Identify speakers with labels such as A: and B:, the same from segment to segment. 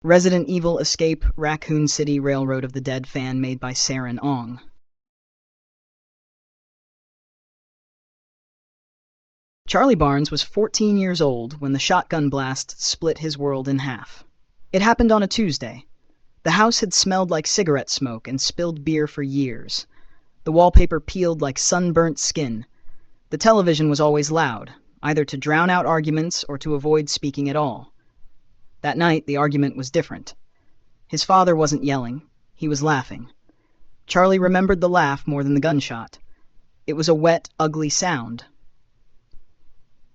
A: Resident Evil Escape Raccoon City Railroad of the Dead fan made by Saren Ong. Charlie Barnes was 14 years old when the shotgun blast split his world in half. It happened on a Tuesday. The house had smelled like cigarette smoke and spilled beer for years. The wallpaper peeled like sunburnt skin. The television was always loud, either to drown out arguments or to avoid speaking at all. That night, the argument was different. His father wasn't yelling. He was laughing. Charlie remembered the laugh more than the gunshot. It was a wet, ugly sound.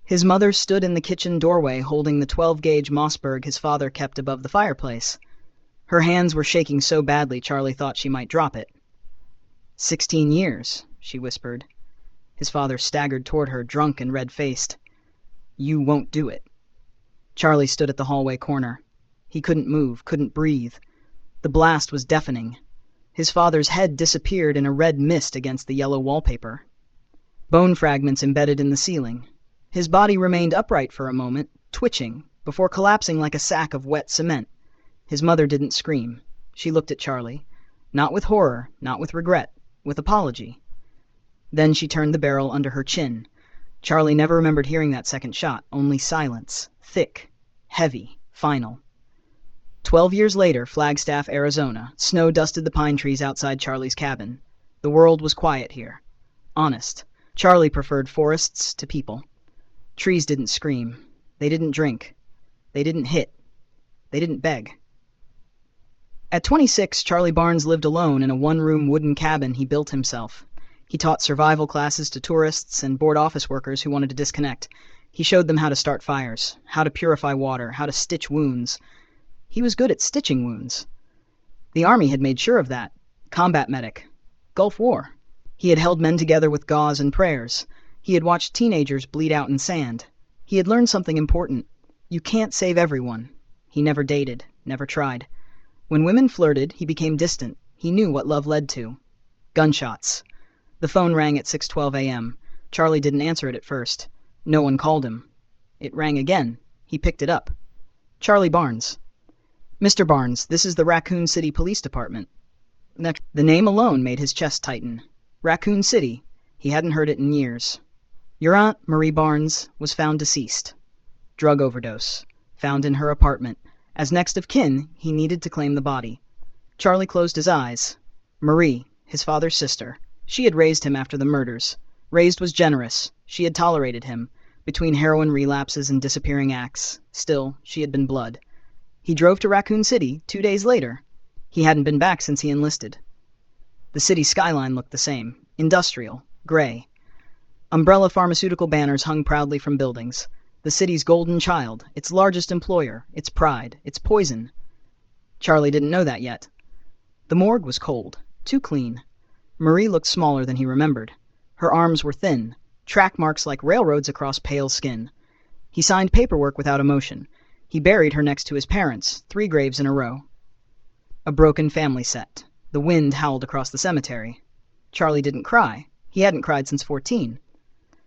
A: His mother stood in the kitchen doorway holding the 12-gauge Mossberg his father kept above the fireplace. Her hands were shaking so badly Charlie thought she might drop it. 16 years, she whispered. His father staggered toward her, drunk and red-faced. You won't do it. Charlie stood at the hallway corner. He couldn't move, couldn't breathe. The blast was deafening. His father's head disappeared in a red mist against the yellow wallpaper. Bone fragments embedded in the ceiling. His body remained upright for a moment, twitching, before collapsing like a sack of wet cement. His mother didn't scream. She looked at Charlie. Not with horror, not with regret, with apology. Then she turned the barrel under her chin. Charlie never remembered hearing that second shot, only silence. Thick, heavy, final. 12 years later, Flagstaff, Arizona, snow dusted the pine trees outside Charlie's cabin. The world was quiet here. Honest. Charlie preferred forests to people. Trees didn't scream. They didn't drink. They didn't hit. They didn't beg. At 26, Charlie Barnes lived alone in a one-room wooden cabin he built himself. He taught survival classes to tourists and board office workers who wanted to disconnect. He showed them how to start fires, how to purify water, how to stitch wounds. He was good at stitching wounds. The Army had made sure of that. Combat medic. Gulf War. He had held men together with gauze and prayers. He had watched teenagers bleed out in sand. He had learned something important. You can't save everyone. He never dated, never tried. When women flirted, he became distant. He knew what love led to. Gunshots. The phone rang at 6:12 a.m. Charlie didn't answer it at first. No one called him. It rang again. He picked it up. Charlie Barnes. Mr. Barnes, this is the Raccoon City Police Department. The name alone made his chest tighten. Raccoon City. He hadn't heard it in years. Your aunt, Marie Barnes, was found deceased. Drug overdose. Found in her apartment. As next of kin, he needed to claim the body. Charlie closed his eyes. Marie, his father's sister. She had raised him after the murders. Raised was generous. She had tolerated him. Between heroin relapses and disappearing acts, still, she had been blood. He drove to Raccoon City 2 days later. He hadn't been back since he enlisted. The city skyline looked the same. Industrial. Gray. Umbrella pharmaceutical banners hung proudly from buildings. The city's golden child, its largest employer, its pride, its poison. Charlie didn't know that yet. The morgue was cold. Too clean. Marie looked smaller than he remembered. Her arms were thin. Track marks like railroads across pale skin. He signed paperwork without emotion. He buried her next to his parents, 3 graves in a row. A broken family set. The wind howled across the cemetery. Charlie didn't cry. He hadn't cried since 14.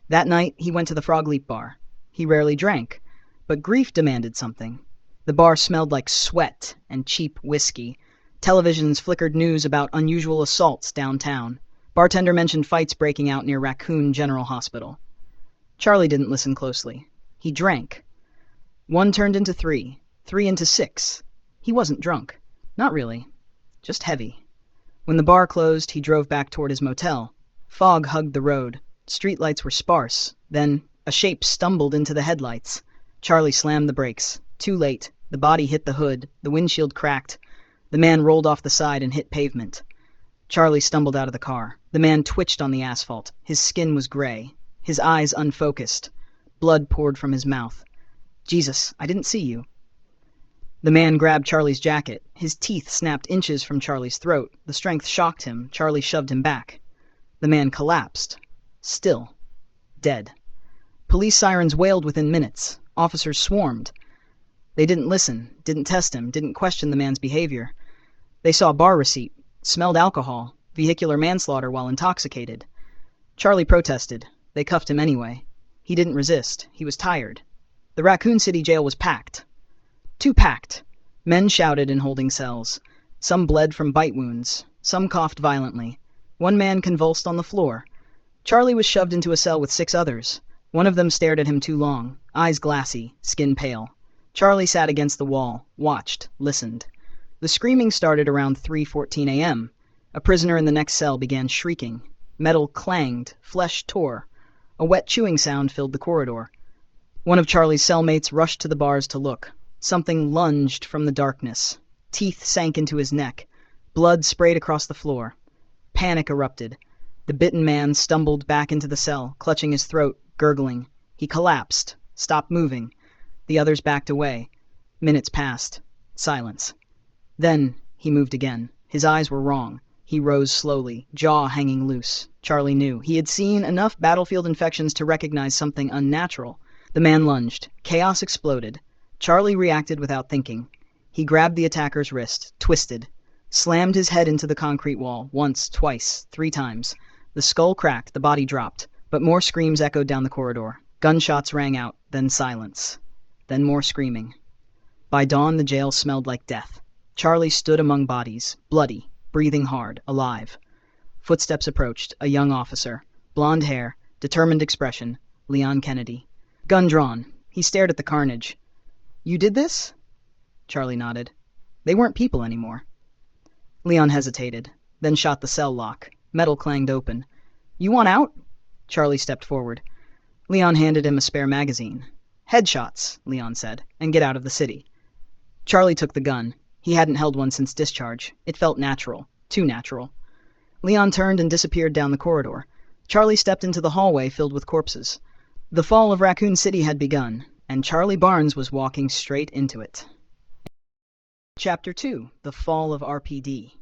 A: That night, he went to the Frog Leap Bar. He rarely drank, but grief demanded something. The bar smelled like sweat and cheap whiskey. Televisions flickered news about unusual assaults downtown. Bartender mentioned fights breaking out near Raccoon General Hospital. Charlie didn't listen closely. He drank. 1 turned into 3, 3 into 6. He wasn't drunk. Not really. Just heavy. When the bar closed, he drove back toward his motel. Fog hugged the road. Streetlights were sparse. Then, a shape stumbled into the headlights. Charlie slammed the brakes. Too late. The body hit the hood. The windshield cracked. The man rolled off the side and hit pavement. Charlie stumbled out of the car. The man twitched on the asphalt. His skin was gray. His eyes unfocused. Blood poured from his mouth. Jesus, I didn't see you. The man grabbed Charlie's jacket. His teeth snapped inches from Charlie's throat. The strength shocked him. Charlie shoved him back. The man collapsed. Still. Dead. Police sirens wailed within minutes. Officers swarmed. They didn't listen, didn't test him, didn't question the man's behavior. They saw a bar receipt, smelled alcohol, vehicular manslaughter while intoxicated. Charlie protested. They cuffed him anyway. He didn't resist. He was tired. The Raccoon City jail was packed. Too packed. Men shouted in holding cells. Some bled from bite wounds. Some coughed violently. One man convulsed on the floor. Charlie was shoved into a cell with 6 others. One of them stared at him too long, eyes glassy, skin pale. Charlie sat against the wall, watched, listened. The screaming started around 3:14 a.m. A prisoner in the next cell began shrieking. Metal clanged, flesh tore. A wet chewing sound filled the corridor. One of Charlie's cellmates rushed to the bars to look. Something lunged from the darkness. Teeth sank into his neck. Blood sprayed across the floor. Panic erupted. The bitten man stumbled back into the cell, clutching his throat, gurgling. He collapsed, stopped moving. The others backed away. Minutes passed. Silence. Then he moved again. His eyes were wrong. He rose slowly, jaw hanging loose. Charlie knew. He had seen enough battlefield infections to recognize something unnatural. The man lunged. Chaos exploded. Charlie reacted without thinking. He grabbed the attacker's wrist, twisted, slammed his head into the concrete wall, once, twice, 3 times. The skull cracked, the body dropped, but more screams echoed down the corridor. Gunshots rang out, then silence. Then more screaming. By dawn, the jail smelled like death. Charlie stood among bodies, bloody, breathing hard, alive. Footsteps approached, a young officer. Blonde hair, determined expression, Leon Kennedy. Gun drawn. He stared at the carnage. "You did this?" Charlie nodded. They weren't people anymore. Leon hesitated, then shot the cell lock. Metal clanged open. "You want out?" Charlie stepped forward. Leon handed him a spare magazine. "Headshots," Leon said, "and get out of the city." Charlie took the gun. He hadn't held one since discharge. It felt natural. Too natural. Leon turned and disappeared down the corridor. Charlie stepped into the hallway filled with corpses. The fall of Raccoon City had begun, and Charlie Barnes was walking straight into it. Chapter 2. The Fall of RPD.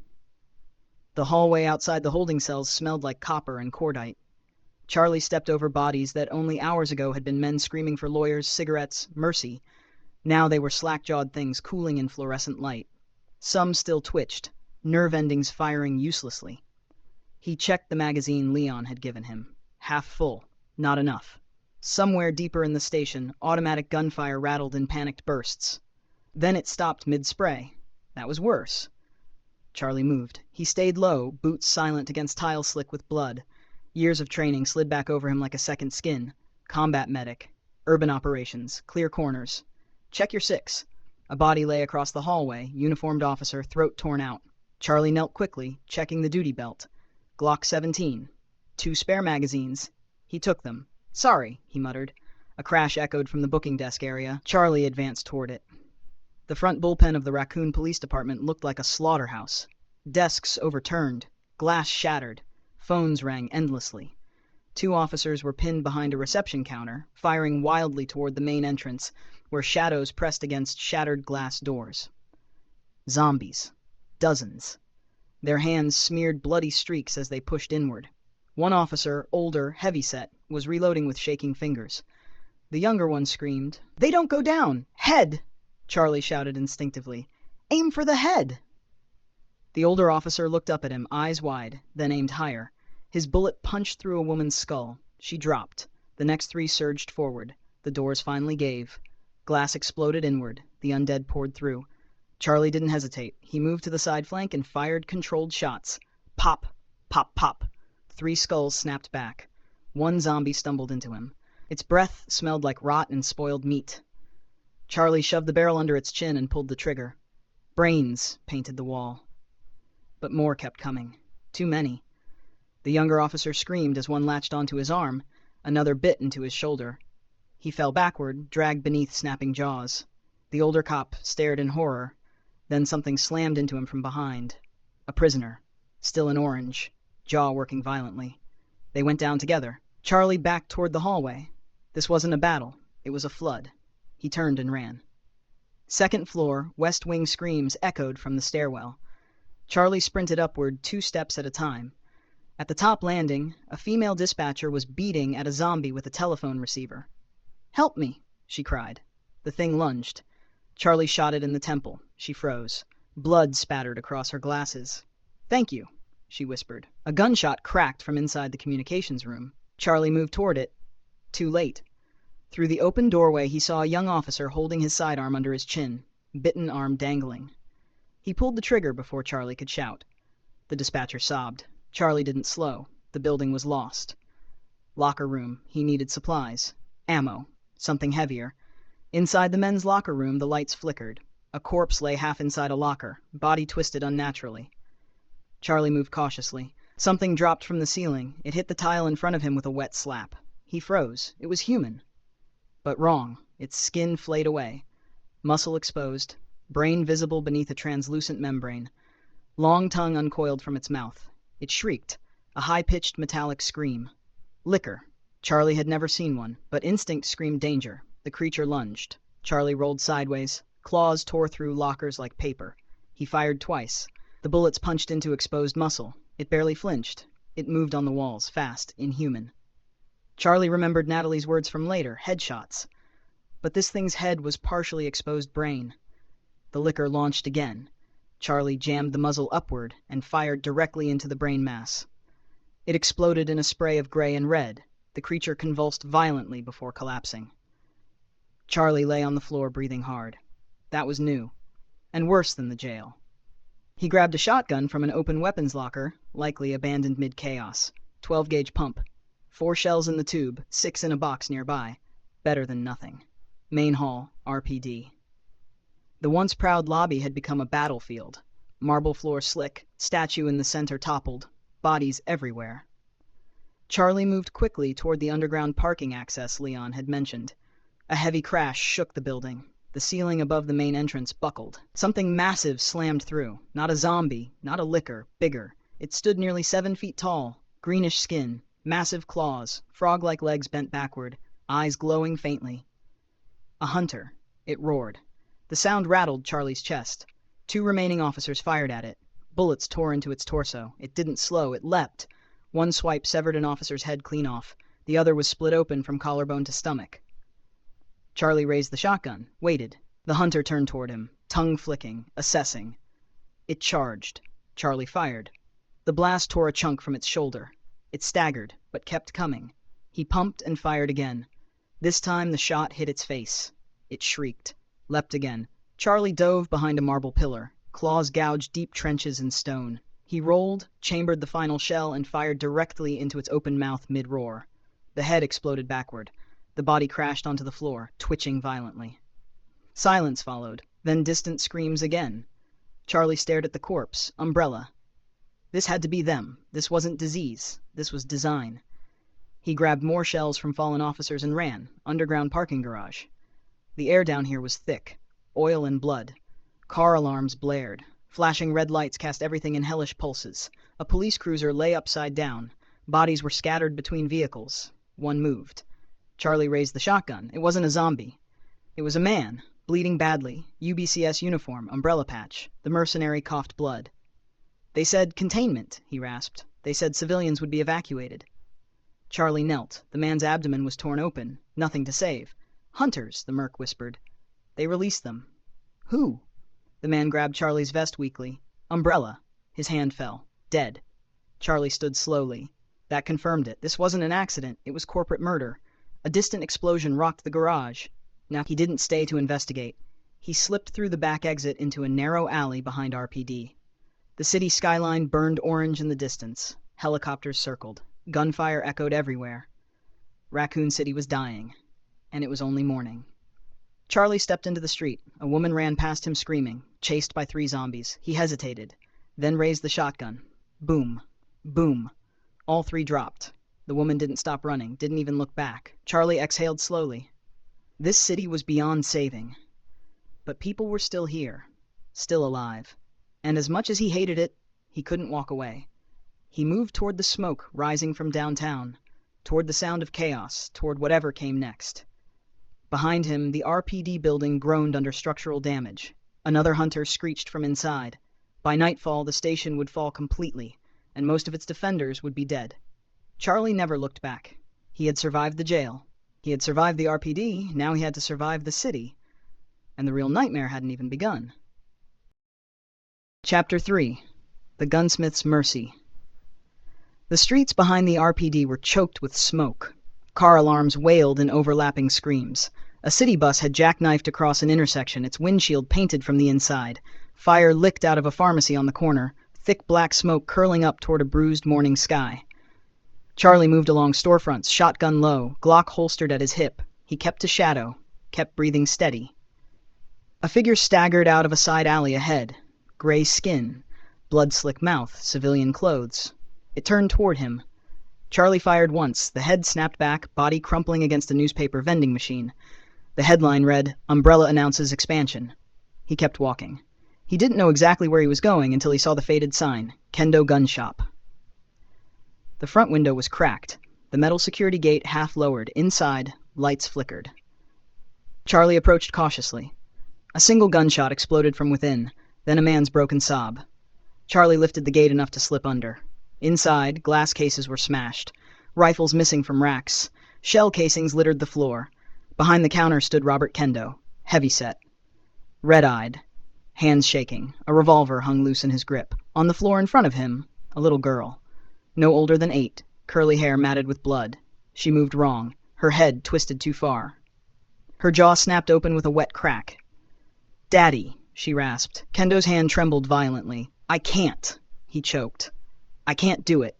A: The hallway outside the holding cells smelled like copper and cordite. Charlie stepped over bodies that only hours ago had been men screaming for lawyers, cigarettes, mercy. Now they were slack-jawed things cooling in fluorescent light. Some still twitched, nerve endings firing uselessly. He checked the magazine Leon had given him. Half full. Not enough. Somewhere deeper in the station, automatic gunfire rattled in panicked bursts. Then it stopped mid-spray. That was worse. Charlie moved. He stayed low, boots silent against tile slick with blood. Years of training slid back over him like a second skin. Combat medic. Urban operations. Clear corners. Check your 6. A body lay across the hallway, uniformed officer, throat torn out. Charlie knelt quickly, checking the duty belt. Glock 17. 2 spare magazines. He took them. "Sorry," he muttered. A crash echoed from the booking desk area. Charlie advanced toward it. The front bullpen of the Raccoon Police Department looked like a slaughterhouse. Desks overturned. Glass shattered. Phones rang endlessly. 2 officers were pinned behind a reception counter, firing wildly toward the main entrance, where shadows pressed against shattered glass doors. Zombies. Dozens. Their hands smeared bloody streaks as they pushed inward. One officer, older, heavy-set, was reloading with shaking fingers. The younger one screamed, "They don't go down! Head!" Charlie shouted instinctively, "Aim for the head!" The older officer looked up at him, eyes wide, then aimed higher. His bullet punched through a woman's skull. She dropped. The next 3 surged forward. The doors finally gave. Glass exploded inward. The undead poured through. Charlie didn't hesitate. He moved to the side flank and fired controlled shots. Pop! Pop! Pop! 3 skulls snapped back. 1 zombie stumbled into him. Its breath smelled like rot and spoiled meat. Charlie shoved the barrel under its chin and pulled the trigger. Brains painted the wall. But more kept coming. Too many. The younger officer screamed as one latched onto his arm. Another bit into his shoulder. He fell backward, dragged beneath snapping jaws. The older cop stared in horror. Then something slammed into him from behind. A prisoner. Still in orange. Jaw working violently. They went down together. Charlie backed toward the hallway. This wasn't a battle. It was a flood. He turned and ran. Second floor, West Wing screams echoed from the stairwell. Charlie sprinted upward 2 steps at a time. At the top landing, a female dispatcher was beating at a zombie with a telephone receiver. "Help me," she cried. The thing lunged. Charlie shot it in the temple. She froze. Blood spattered across her glasses. "Thank you," she whispered. A gunshot cracked from inside the communications room. Charlie moved toward it. Too late. Through the open doorway he saw a young officer holding his sidearm under his chin. bitten arm dangling. He pulled the trigger before Charlie could shout. The dispatcher sobbed. Charlie didn't slow. The building was lost. Locker room. He needed supplies. Ammo. Something heavier. Inside the men's locker room, the lights flickered. A corpse lay half inside a locker, body twisted unnaturally. Charlie moved cautiously. Something dropped from the ceiling. It hit the tile in front of him with a wet slap. He froze. It was human. But wrong. Its skin flayed away. Muscle exposed. Brain visible beneath a translucent membrane. Long tongue uncoiled from its mouth. It shrieked. A high-pitched metallic scream. Liquor. Charlie had never seen one, but instinct screamed danger. The creature lunged. Charlie rolled sideways. Claws tore through lockers like paper. He fired twice. The bullets punched into exposed muscle. It barely flinched. It moved on the walls, fast, inhuman. Charlie remembered Natalie's words from later, headshots. But this thing's head was partially exposed brain. The liquor launched again. Charlie jammed the muzzle upward and fired directly into the brain mass. It exploded in a spray of gray and red. The creature convulsed violently before collapsing. Charlie lay on the floor breathing hard. That was new, and worse than the jail. He grabbed a shotgun from an open weapons locker, likely abandoned mid-chaos. 12-gauge pump. 4 shells in the tube, 6 in a box nearby. Better than nothing. Main hall, RPD. The once proud lobby had become a battlefield. Marble floor slick, statue in the center toppled, bodies everywhere. Charlie moved quickly toward the underground parking access Leon had mentioned. A heavy crash shook the building. The ceiling above the main entrance buckled. Something massive slammed through. Not a zombie, not a licker, bigger. It stood nearly 7 feet tall, greenish skin, massive claws, frog-like legs bent backward, eyes glowing faintly. A hunter. It roared. The sound rattled Charlie's chest. 2 remaining officers fired at it. Bullets tore into its torso. It didn't slow, it leapt. One swipe severed an officer's head clean off. The other was split open from collarbone to stomach. Charlie raised the shotgun, waited. The hunter turned toward him, tongue flicking, assessing. It charged. Charlie fired. The blast tore a chunk from its shoulder. It staggered, but kept coming. He pumped and fired again. This time the shot hit its face. It shrieked, leapt again. Charlie dove behind a marble pillar. Claws gouged deep trenches in stone. He rolled, chambered the final shell, and fired directly into its open mouth mid-roar. The head exploded backward. The body crashed onto the floor, twitching violently. Silence followed, then distant screams again. Charlie stared at the corpse, umbrella. This had to be them. This wasn't disease. This was design. He grabbed more shells from fallen officers and ran, underground parking garage. The air down here was thick, oil and blood. Car alarms blared. Flashing red lights cast everything in hellish pulses. A police cruiser lay upside down. Bodies were scattered between vehicles. One moved. Charlie raised the shotgun. It wasn't a zombie. It was a man, bleeding badly, UBCS uniform, umbrella patch. The mercenary coughed blood. They said containment, he rasped. They said civilians would be evacuated. Charlie knelt. The man's abdomen was torn open. Nothing to save. Hunters, the merc whispered. They released them. Who? The man grabbed Charlie's vest weakly. Umbrella. His hand fell. Dead. Charlie stood slowly. That confirmed it. This wasn't an accident. It was corporate murder. A distant explosion rocked the garage. Now he didn't stay to investigate. He slipped through the back exit into a narrow alley behind RPD. The city skyline burned orange in the distance. Helicopters circled. Gunfire echoed everywhere. Raccoon City was dying. And it was only morning. Charlie stepped into the street. A woman ran past him screaming, chased by 3 zombies. He hesitated, then raised the shotgun. Boom. Boom. All 3 dropped. The woman didn't stop running, didn't even look back. Charlie exhaled slowly. This city was beyond saving. But people were still here, still alive. And as much as he hated it, he couldn't walk away. He moved toward the smoke rising from downtown, toward the sound of chaos, toward whatever came next. Behind him, the RPD building groaned under structural damage. Another hunter screeched from inside. By nightfall, the station would fall completely, and most of its defenders would be dead. Charlie never looked back. He had survived the jail. He had survived the RPD, now he had to survive the city. And the real nightmare hadn't even begun. Chapter 3. The Gunsmith's Mercy. The streets behind the RPD were choked with smoke. Car alarms wailed in overlapping screams. A city bus had jackknifed across an intersection, its windshield painted from the inside. Fire licked out of a pharmacy on the corner, thick black smoke curling up toward a bruised morning sky. Charlie moved along storefronts, shotgun low, Glock holstered at his hip. He kept to shadow, kept breathing steady. A figure staggered out of a side alley ahead. Gray skin, blood-slick mouth, civilian clothes. It turned toward him. Charlie fired once. The head snapped back, body crumpling against a newspaper vending machine. The headline read, "Umbrella Announces Expansion." He kept walking. He didn't know exactly where he was going until he saw the faded sign, Kendo Gun Shop. The front window was cracked, the metal security gate half lowered. Inside, lights flickered. Charlie approached cautiously. A single gunshot exploded from within, then a man's broken sob. Charlie lifted the gate enough to slip under. Inside, glass cases were smashed, rifles missing from racks. Shell casings littered the floor. Behind the counter stood Robert Kendo, heavy-set, red-eyed, hands shaking. A revolver hung loose in his grip. On the floor in front of him, a little girl. No older than 8, curly hair matted with blood. She moved wrong, her head twisted too far. Her jaw snapped open with a wet crack. "Daddy," she rasped. Kendo's hand trembled violently. "I can't," he choked. "I can't do it."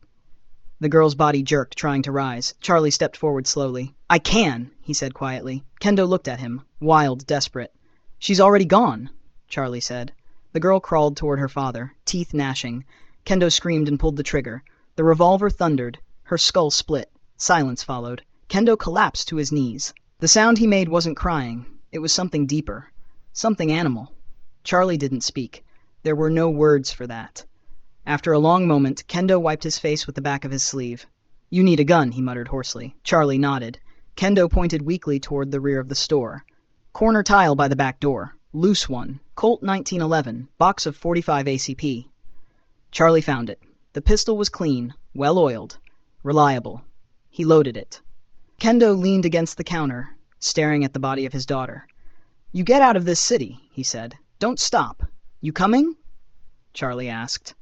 A: The girl's body jerked, trying to rise. Charlie stepped forward slowly. "I can," he said quietly. Kendo looked at him, wild, desperate. "She's already gone," Charlie said. The girl crawled toward her father, teeth gnashing. Kendo screamed and pulled the trigger. The revolver thundered. Her skull split. Silence followed. Kendo collapsed to his knees. The sound he made wasn't crying. It was something deeper. Something animal. Charlie didn't speak. There were no words for that. After a long moment, Kendo wiped his face with the back of his sleeve. "You need a gun," he muttered hoarsely. Charlie nodded. Kendo pointed weakly toward the rear of the store. "Corner tile by the back door. Loose one. Colt 1911. Box of 45 ACP. Charlie found it. The pistol was clean, well-oiled, reliable. He loaded it. Kendo leaned against the counter, staring at the body of his daughter. "You get out of this city," he said. "Don't stop. You coming?" Charlie asked.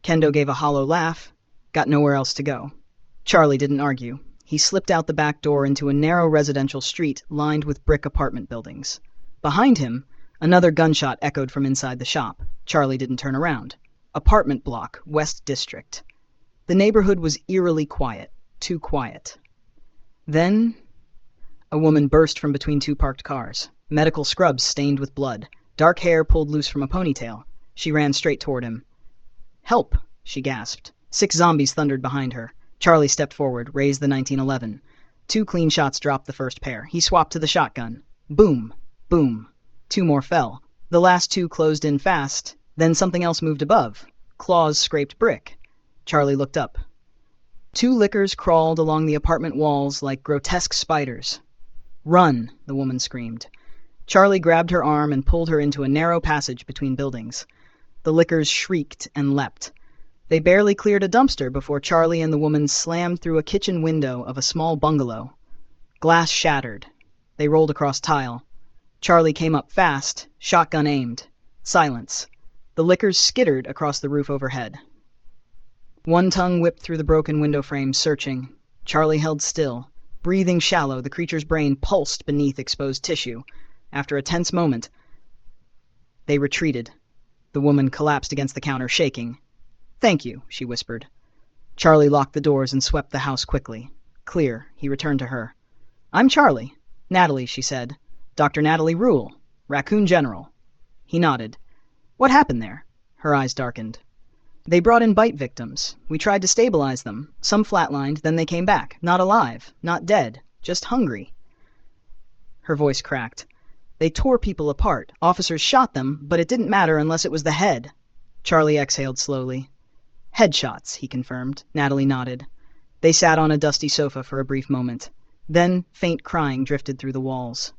A: Kendo gave a hollow laugh. Got nowhere else to go. Charlie didn't argue. He slipped out the back door into a narrow residential street lined with brick apartment buildings. Behind him, another gunshot echoed from inside the shop. Charlie didn't turn around. Apartment block, West District. The neighborhood was eerily quiet. Too quiet. Then, a woman burst from between 2 parked cars. Medical scrubs stained with blood. Dark hair pulled loose from a ponytail. She ran straight toward him. "Help!" she gasped. 6 zombies thundered behind her. Charlie stepped forward, raised the 1911. 2 clean shots dropped the first pair. He swapped to the shotgun. Boom! Boom! 2 more fell. The last 2 closed in fast. Then something else moved above. Claws scraped brick. Charlie looked up. 2 lickers crawled along the apartment walls like grotesque spiders. "Run!" the woman screamed. Charlie grabbed her arm and pulled her into a narrow passage between buildings. The lickers shrieked and leapt. They barely cleared a dumpster before Charlie and the woman slammed through a kitchen window of a small bungalow. Glass shattered. They rolled across tile. Charlie came up fast, shotgun aimed. Silence. The lickers skittered across the roof overhead. One tongue whipped through the broken window frame, searching. Charlie held still. Breathing shallow, the creature's brain pulsed beneath exposed tissue. After a tense moment, they retreated. The woman collapsed against the counter, shaking. "Thank you," she whispered. Charlie locked the doors and swept the house quickly. Clear, he returned to her. "I'm Charlie. Natalie," she said. "Dr. Natalie Rule. Raccoon General." He nodded. "What happened there?" Her eyes darkened. "They brought in bite victims. We tried to stabilize them. Some flatlined, then they came back. Not alive, not dead, just hungry." Her voice cracked. "They tore people apart. Officers shot them, but it didn't matter unless it was the head." Charlie exhaled slowly. "Headshots," he confirmed. Natalie nodded. They sat on a dusty sofa for a brief moment. Then faint crying drifted through the walls.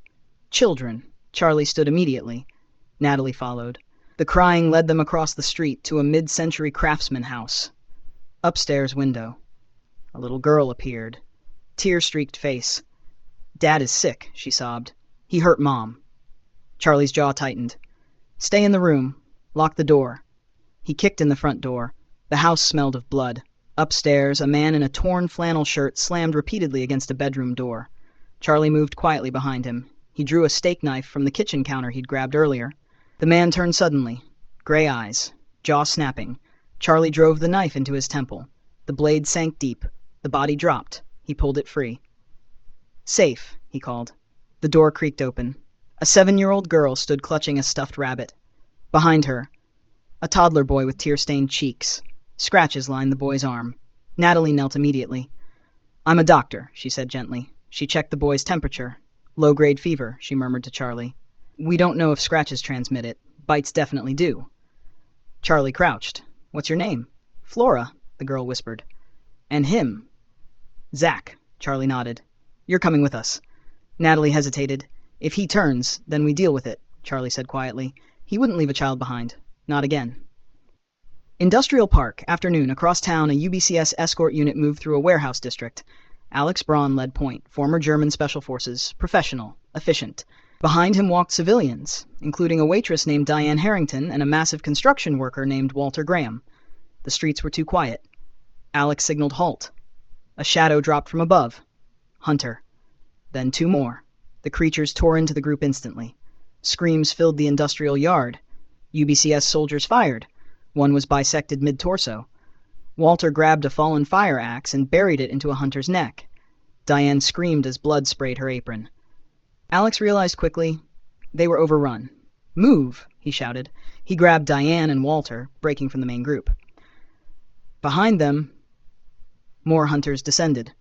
A: "Children." Charlie stood immediately. Natalie followed. The crying led them across the street to a mid-century craftsman house. Upstairs window. A little girl appeared. Tear-streaked face. "Dad is sick," she sobbed. "He hurt Mom." Charlie's jaw tightened. "Stay in the room. Lock the door." He kicked in the front door. The house smelled of blood. Upstairs, a man in a torn flannel shirt slammed repeatedly against a bedroom door. Charlie moved quietly behind him. He drew a steak knife from the kitchen counter he'd grabbed earlier. The man turned suddenly, gray eyes, jaw snapping. Charlie drove the knife into his temple. The blade sank deep. The body dropped. He pulled it free. "Safe," he called. The door creaked open. A 7-year-old girl stood clutching a stuffed rabbit. Behind her, a toddler boy with tear-stained cheeks. Scratches lined the boy's arm. Natalie knelt immediately. "I'm a doctor," she said gently. She checked the boy's temperature. "Low-grade fever," she murmured to Charlie. "We don't know if scratches transmit it. Bites definitely do." Charlie crouched. "What's your name?" "Flora," the girl whispered. "And him?" "Zach," Charlie nodded. "You're coming with us." Natalie hesitated. "If he turns, then we deal with it," Charlie said quietly. He wouldn't leave a child behind. Not again. Industrial Park, afternoon. Across town, a UBCS escort unit moved through a warehouse district. Alex Braun led point, former German Special Forces, professional, efficient. Behind him walked civilians, including a waitress named Diane Harrington and a massive construction worker named Walter Graham. The streets were too quiet. Alex signaled halt. A shadow dropped from above. Hunter. Then 2 more. The creatures tore into the group instantly. Screams filled the industrial yard. UBCS soldiers fired. One was bisected mid-torso. Walter grabbed a fallen fire axe and buried it into a hunter's neck. Diane screamed as blood sprayed her apron. Alex realized quickly they were overrun. "Move!" he shouted. He grabbed Diane and Walter, breaking from the main group. Behind them, more hunters descended.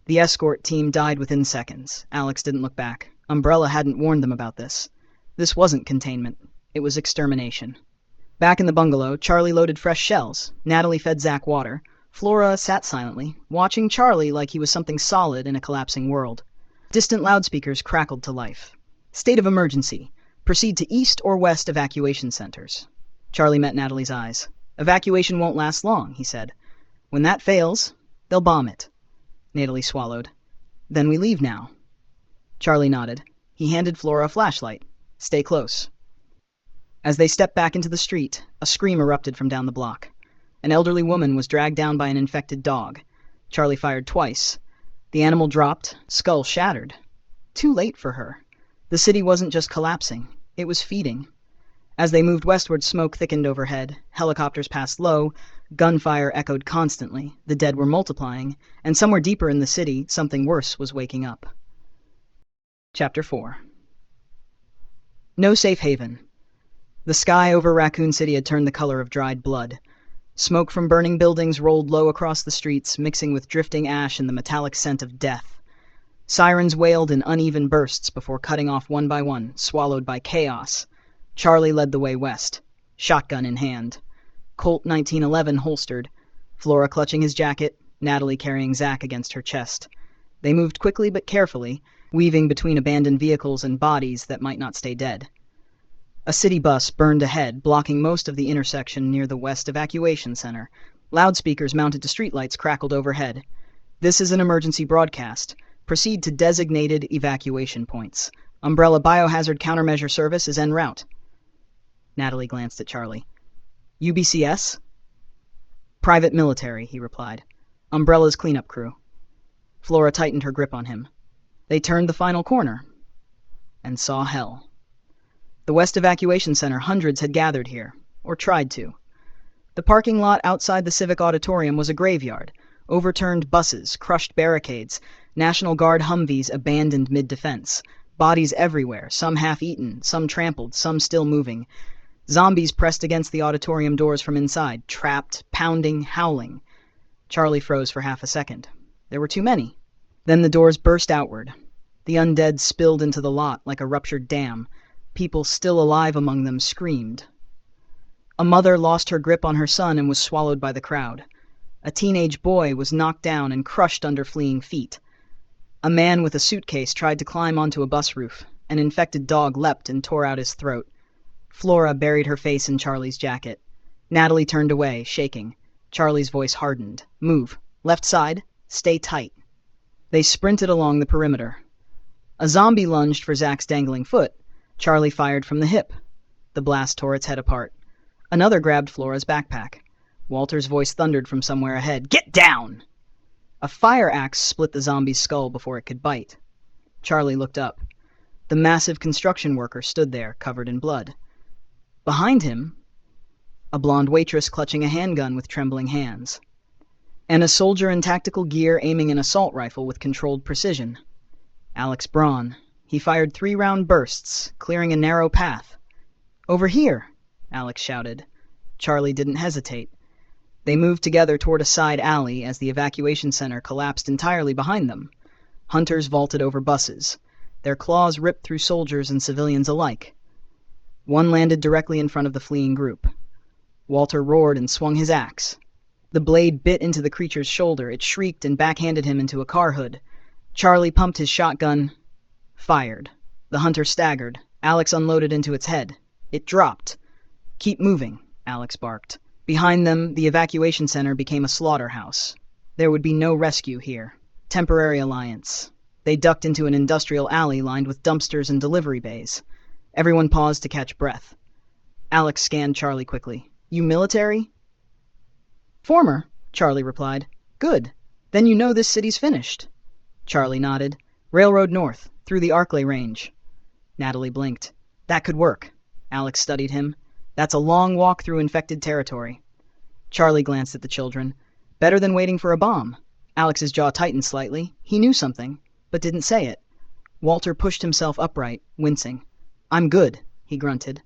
A: The escort team died within seconds. Alex didn't look back. Umbrella hadn't warned them about this. This wasn't containment. It was extermination. Back in the bungalow, Charlie loaded fresh shells. Natalie fed Zach water. Flora sat silently, watching Charlie like he was something solid in a collapsing world. Distant loudspeakers crackled to life. "State of emergency. Proceed to east or west evacuation centers." Charlie met Natalie's eyes. "Evacuation won't last long," he said. "When that fails, they'll bomb it." Natalie swallowed. "Then we leave now." Charlie nodded. He handed Flora a flashlight. "Stay close." As they stepped back into the street, a scream erupted from down the block. An elderly woman was dragged down by an infected dog. Charlie fired twice. The animal dropped, skull shattered. Too late for her. The city wasn't just collapsing, it was feeding. As they moved westward, smoke thickened overhead, helicopters passed low, gunfire echoed constantly, the dead were multiplying, and somewhere deeper in the city, something worse was waking up. Chapter 4. No safe haven. The sky over Raccoon City had turned the color of dried blood. Smoke from burning buildings rolled low across the streets, mixing with drifting ash and the metallic scent of death. Sirens wailed in uneven bursts before cutting off one by one, swallowed by chaos. Charlie led the way west, shotgun in hand. Colt 1911 holstered, Flora clutching his jacket, Natalie carrying Zach against her chest. They moved quickly but carefully, weaving between abandoned vehicles and bodies that might not stay dead. A city bus burned ahead, blocking most of the intersection near the West Evacuation Center. Loudspeakers mounted to streetlights crackled overhead. "This is an emergency broadcast. Proceed to designated evacuation points. Umbrella Biohazard Countermeasure Service is en route." Natalie glanced at Charlie. "UBCS?" "Private military," he replied. "Umbrella's cleanup crew." Flora tightened her grip on him. They turned the final corner and saw hell. The West Evacuation Center, hundreds had gathered here, or tried to. The parking lot outside the Civic Auditorium was a graveyard. Overturned buses, crushed barricades, National Guard Humvees abandoned mid-defense. Bodies everywhere, some half-eaten, some trampled, some still moving. Zombies pressed against the auditorium doors from inside, trapped, pounding, howling. Charlie froze for half a second. There were too many. Then the doors burst outward. The undead spilled into the lot like a ruptured dam. People still alive among them screamed. A mother lost her grip on her son and was swallowed by the crowd. A teenage boy was knocked down and crushed under fleeing feet. A man with a suitcase tried to climb onto a bus roof. An infected dog leapt and tore out his throat. Flora buried her face in Charlie's jacket. Natalie turned away, shaking. Charlie's voice hardened. "Move. Left side. Stay tight." They sprinted along the perimeter. A zombie lunged for Zach's dangling foot. Charlie fired from the hip. The blast tore its head apart. Another grabbed Flora's backpack. Walter's voice thundered from somewhere ahead. "Get down!" A fire axe split the zombie's skull before it could bite. Charlie looked up. The massive construction worker stood there, covered in blood. Behind him, a blonde waitress clutching a handgun with trembling hands, and a soldier in tactical gear aiming an assault rifle with controlled precision. Alex Braun. He fired 3-round bursts, clearing a narrow path. "Over here!" Alex shouted. Charlie didn't hesitate. They moved together toward a side alley as the evacuation center collapsed entirely behind them. Hunters vaulted over buses. Their claws ripped through soldiers and civilians alike. One landed directly in front of the fleeing group. Walter roared and swung his axe. The blade bit into the creature's shoulder. It shrieked and backhanded him into a car hood. Charlie pumped his shotgun, fired. The hunter staggered. Alex unloaded into its head. It dropped. "Keep moving," Alex barked. Behind them, the evacuation center became a slaughterhouse. There would be no rescue here. Temporary alliance. They ducked into an industrial alley lined with dumpsters and delivery bays. Everyone paused to catch breath. Alex scanned Charlie quickly. "You military?" "Former," Charlie replied. "Good. Then you know this city's finished." Charlie nodded. "Railroad north, through the Arklay range." Natalie blinked. "That could work." Alex studied him. "That's a long walk through infected territory." Charlie glanced at the children. "Better than waiting for a bomb." Alex's jaw tightened slightly. He knew something, but didn't say it. Walter pushed himself upright, wincing. "I'm good," he grunted.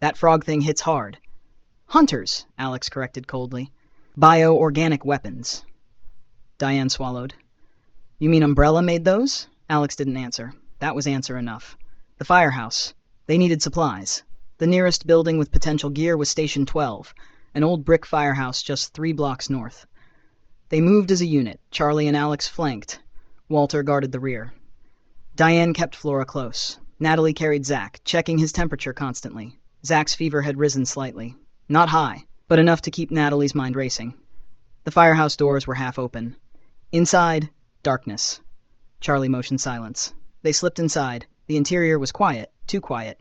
A: "That frog thing hits hard." "Hunters," Alex corrected coldly. "Bio-organic weapons." Diane swallowed. "You mean Umbrella made those?" Alex didn't answer. That was answer enough. "The firehouse. They needed supplies. The nearest building with potential gear was Station 12, an old brick firehouse just 3 blocks north." They moved as a unit. Charlie and Alex flanked. Walter guarded the rear. Diane kept Flora close. Natalie carried Zach, checking his temperature constantly. Zach's fever had risen slightly. Not high, but enough to keep Natalie's mind racing. The firehouse doors were half open. Inside, darkness. Charlie motioned silence. They slipped inside. The interior was quiet, too quiet.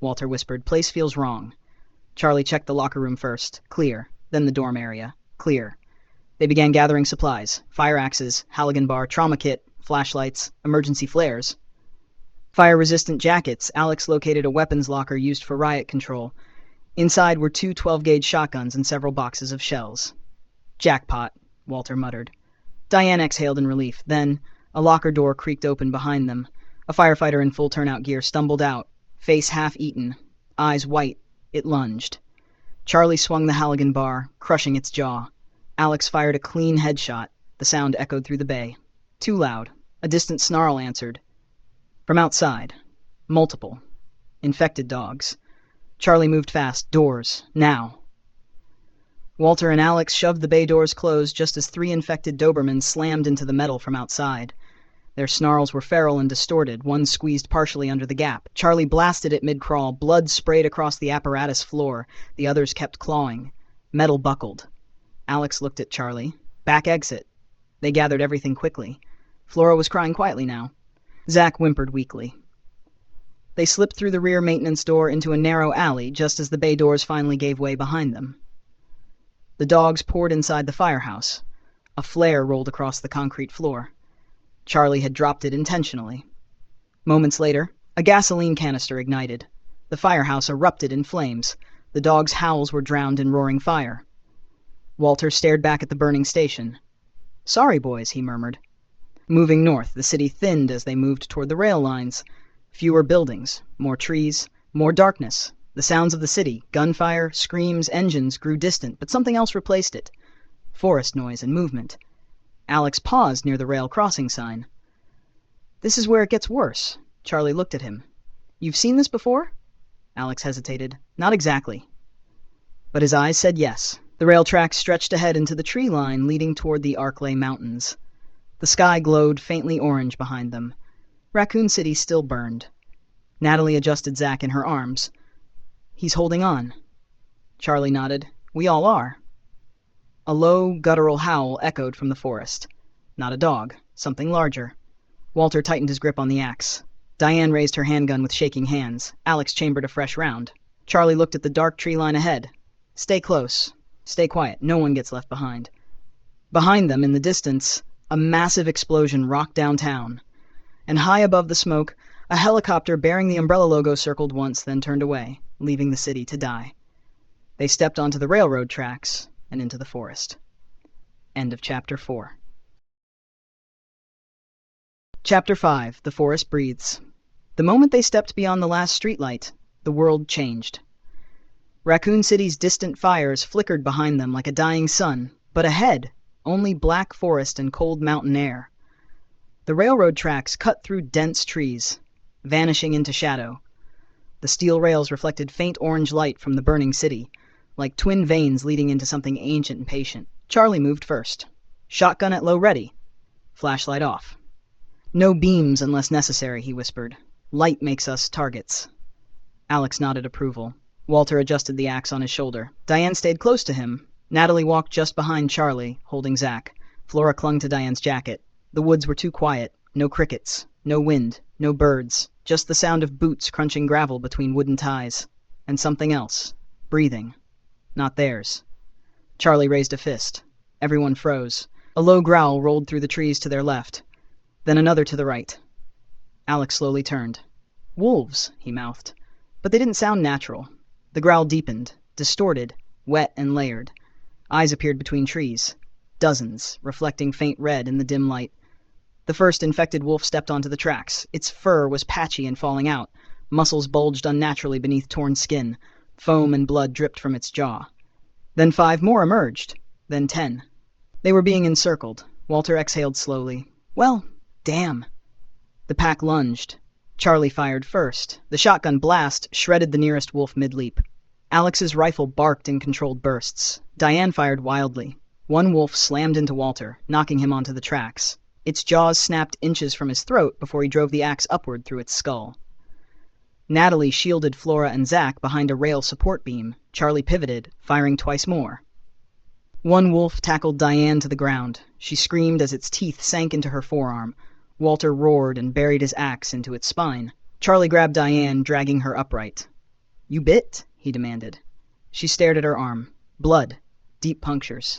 A: Walter whispered, "Place feels wrong." Charlie checked the locker room first. Clear. Then the dorm area. Clear. They began gathering supplies. Fire axes, Halligan bar, trauma kit, flashlights, emergency flares. Fire-resistant jackets. Alex located a weapons locker used for riot control. Inside were 2 12-gauge shotguns and several boxes of shells. "Jackpot," Walter muttered. Diane exhaled in relief. Then, a locker door creaked open behind them. A firefighter in full turnout gear stumbled out, face half-eaten, eyes white. It lunged. Charlie swung the Halligan bar, crushing its jaw. Alex fired a clean headshot. The sound echoed through the bay. Too loud. A distant snarl answered. From outside. Multiple. Infected dogs. Charlie moved fast. Doors. Now. Walter and Alex shoved the bay doors closed just as 3 infected Dobermans slammed into the metal from outside. Their snarls were feral and distorted, one squeezed partially under the gap. Charlie blasted it mid-crawl. Blood sprayed across the apparatus floor. The others kept clawing. Metal buckled. Alex looked at Charlie. Back exit. They gathered everything quickly. Flora was crying quietly now. Zach whimpered weakly. They slipped through the rear maintenance door into a narrow alley just as the bay doors finally gave way behind them. The dogs poured inside the firehouse. A flare rolled across the concrete floor. Charlie had dropped it intentionally. Moments later, a gasoline canister ignited. The firehouse erupted in flames. The dogs' howls were drowned in roaring fire. Walter stared back at the burning station. "Sorry, boys," he murmured. Moving north, the city thinned as they moved toward the rail lines. Fewer buildings, more trees, more darkness. The sounds of the city, gunfire, screams, engines, grew distant, but something else replaced it. Forest noise and movement. Alex paused near the rail crossing sign. "This is where it gets worse." Charlie looked at him. "You've seen this before?" Alex hesitated. "Not exactly." But his eyes said yes. The rail tracks stretched ahead into the tree line leading toward the Arklay Mountains. The sky glowed faintly orange behind them. Raccoon City still burned. Natalie adjusted Zach in her arms. "He's holding on." Charlie nodded. "We all are." A low, guttural howl echoed from the forest. Not a dog. Something larger. Walter tightened his grip on the axe. Diane raised her handgun with shaking hands. Alex chambered a fresh round. Charlie looked at the dark tree line ahead. "Stay close. Stay quiet. No one gets left behind." Behind them, in the distance, a massive explosion rocked downtown. And high above the smoke, A helicopter bearing the umbrella logo circled once, then turned away, leaving the city to die. They stepped onto the railroad tracks and into the forest. End of Chapter 4. Chapter 5. The Forest Breathes. The moment they stepped beyond the last streetlight, the world changed. Raccoon City's distant fires flickered behind them like a dying sun, but ahead, only black forest and cold mountain air. The railroad tracks cut through dense trees, vanishing into shadow. The steel rails reflected faint orange light from the burning city, like twin veins leading into something ancient and patient. Charlie moved first. Shotgun at low ready. Flashlight off. "No beams unless necessary," he whispered. "Light makes us targets." Alex nodded approval. Walter adjusted the axe on his shoulder. Diane stayed close to him. Natalie walked just behind Charlie, holding Zach. Flora clung to Diane's jacket. The woods were too quiet. No crickets. No wind. No birds. Just the sound of boots crunching gravel between wooden ties. And something else. Breathing. Not theirs. Charlie raised a fist. Everyone froze. A low growl rolled through the trees to their left. Then another to the right. Alex slowly turned. "Wolves," he mouthed. But they didn't sound natural. The growl deepened, distorted, wet and layered. Eyes appeared between trees. Dozens, reflecting faint red in the dim light. The first infected wolf stepped onto the tracks. Its fur was patchy and falling out. Muscles bulged unnaturally beneath torn skin. Foam and blood dripped from its jaw. Then 5 more emerged. Then 10. They were being encircled. Walter exhaled slowly. "Well, damn." The pack lunged. Charlie fired first. The shotgun blast shredded the nearest wolf mid-leap. Alex's rifle barked in controlled bursts. Diane fired wildly. One wolf slammed into Walter, knocking him onto the tracks. Its jaws snapped inches from his throat before he drove the axe upward through its skull. Natalie shielded Flora and Zach behind a rail support beam. Charlie pivoted, firing twice more. One wolf tackled Diane to the ground. She screamed as its teeth sank into her forearm. Walter roared and buried his axe into its spine. Charlie grabbed Diane, dragging her upright. "You bit?" he demanded. She stared at her arm. Blood. Deep punctures.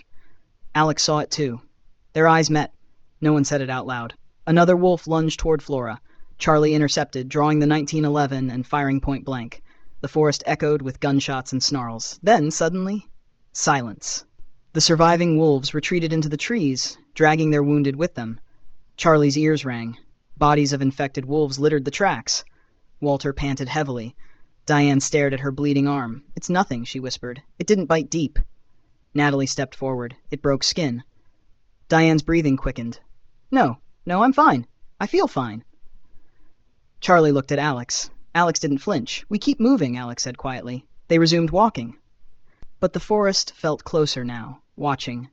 A: Alex saw it too. Their eyes met. No one said it out loud. Another wolf lunged toward Flora. Charlie intercepted, drawing the 1911 and firing point blank. The forest echoed with gunshots and snarls. Then, suddenly, silence. The surviving wolves retreated into the trees, dragging their wounded with them. Charlie's ears rang. Bodies of infected wolves littered the tracks. Walter panted heavily. Diane stared at her bleeding arm. "It's nothing," she whispered. "It didn't bite deep." Natalie stepped forward. "It broke skin." Diane's breathing quickened. No, I'm fine. I feel fine." Charlie looked at Alex. Alex didn't flinch. "We keep moving," Alex said quietly. They resumed walking. But the forest felt closer now, watching.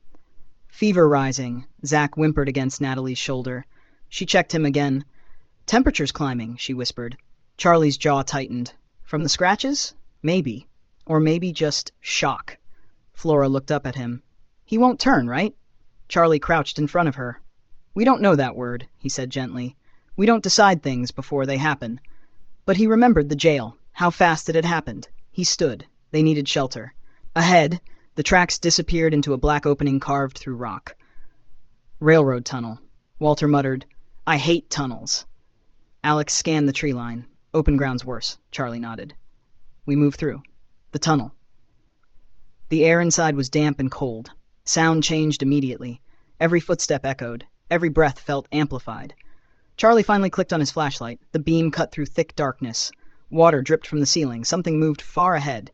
A: Fever rising. Zach whimpered against Natalie's shoulder. She checked him again. "Temperature's climbing," she whispered. Charlie's jaw tightened. From the scratches? Maybe. Or maybe just shock. Flora looked up at him. "He won't turn, right?" Charlie crouched in front of her. "We don't know that word," he said gently. "We don't decide things before they happen." But he remembered the jail, how fast it had happened. He stood. They needed shelter. Ahead, the tracks disappeared into a black opening carved through rock. "Railroad tunnel." Walter muttered, "I hate tunnels." Alex scanned the tree line. "Open ground's worse," Charlie nodded. We moved through. The tunnel. The air inside was damp and cold. Sound changed immediately. Every footstep echoed. Every breath felt amplified. Charlie finally clicked on his flashlight. The beam cut through thick darkness. Water dripped from the ceiling. Something moved far ahead.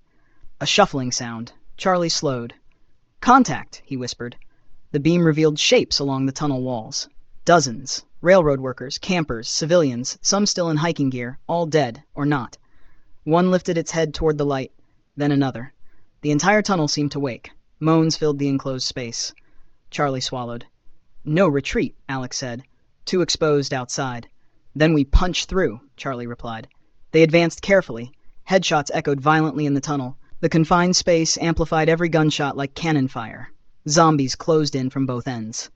A: A shuffling sound. Charlie slowed. "Contact," he whispered. The beam revealed shapes along the tunnel walls. Dozens. Railroad workers, campers, civilians, some still in hiking gear, all dead, or not. One lifted its head toward the light, then another. The entire tunnel seemed to wake. Moans filled the enclosed space. Charlie swallowed. "No retreat," Alex said. "Too exposed outside." "Then we punch through," Charlie replied. They advanced carefully. Headshots echoed violently in the tunnel. The confined space amplified every gunshot like cannon fire. Zombies closed in from both ends.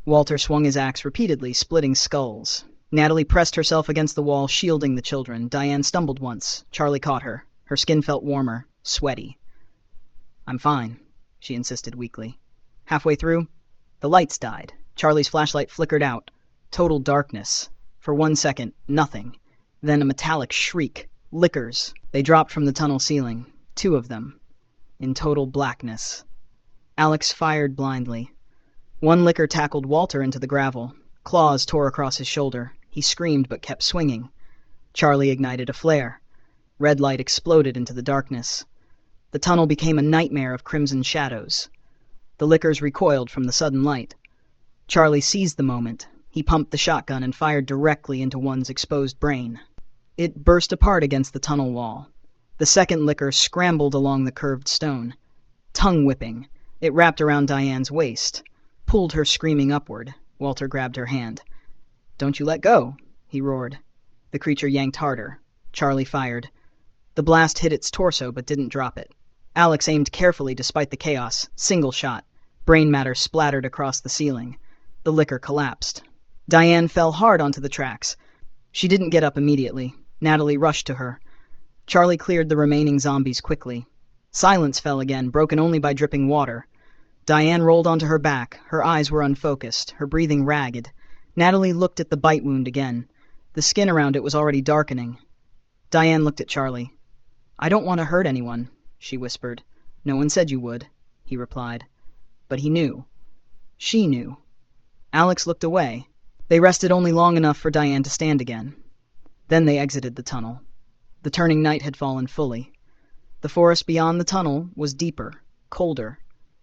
A: Walter swung his axe repeatedly, splitting skulls. Natalie pressed herself against the wall, shielding the children. Diane stumbled once. Charlie caught her. Her skin felt warmer, sweaty. "I'm fine," she insisted weakly. Halfway through, the lights died. Charlie's flashlight flickered out. Total darkness. For 1 second, nothing. Then a metallic shriek. Lickers. They dropped from the tunnel ceiling. 2 of them. In total blackness. Alex fired blindly. One licker tackled Walter into the gravel. Claws tore across his shoulder. He screamed but kept swinging. Charlie ignited a flare. Red light exploded into the darkness. The tunnel became a nightmare of crimson shadows. The lickers recoiled from the sudden light. Charlie seized the moment. He pumped the shotgun and fired directly into one's exposed brain. It burst apart against the tunnel wall. The second licker scrambled along the curved stone. Tongue-whipping, it wrapped around Diane's waist, pulled her screaming upward. Walter grabbed her hand. "Don't you let go," he roared. The creature yanked harder. Charlie fired. The blast hit its torso but didn't drop it. Alex aimed carefully despite the chaos. Single shot. Brain matter splattered across the ceiling. The licker collapsed. Diane fell hard onto the tracks. She didn't get up immediately. Natalie rushed to her. Charlie cleared the remaining zombies quickly. Silence fell again, broken only by dripping water. Diane rolled onto her back. Her eyes were unfocused, her breathing ragged. Natalie looked at the bite wound again. The skin around it was already darkening. Diane looked at Charlie. "I don't want to hurt anyone," she whispered. "No one said you would," he replied. But he knew. She knew. Alex looked away. They rested only long enough for Diane to stand again. Then they exited the tunnel. The turning night had fallen fully. The forest beyond the tunnel was deeper, colder.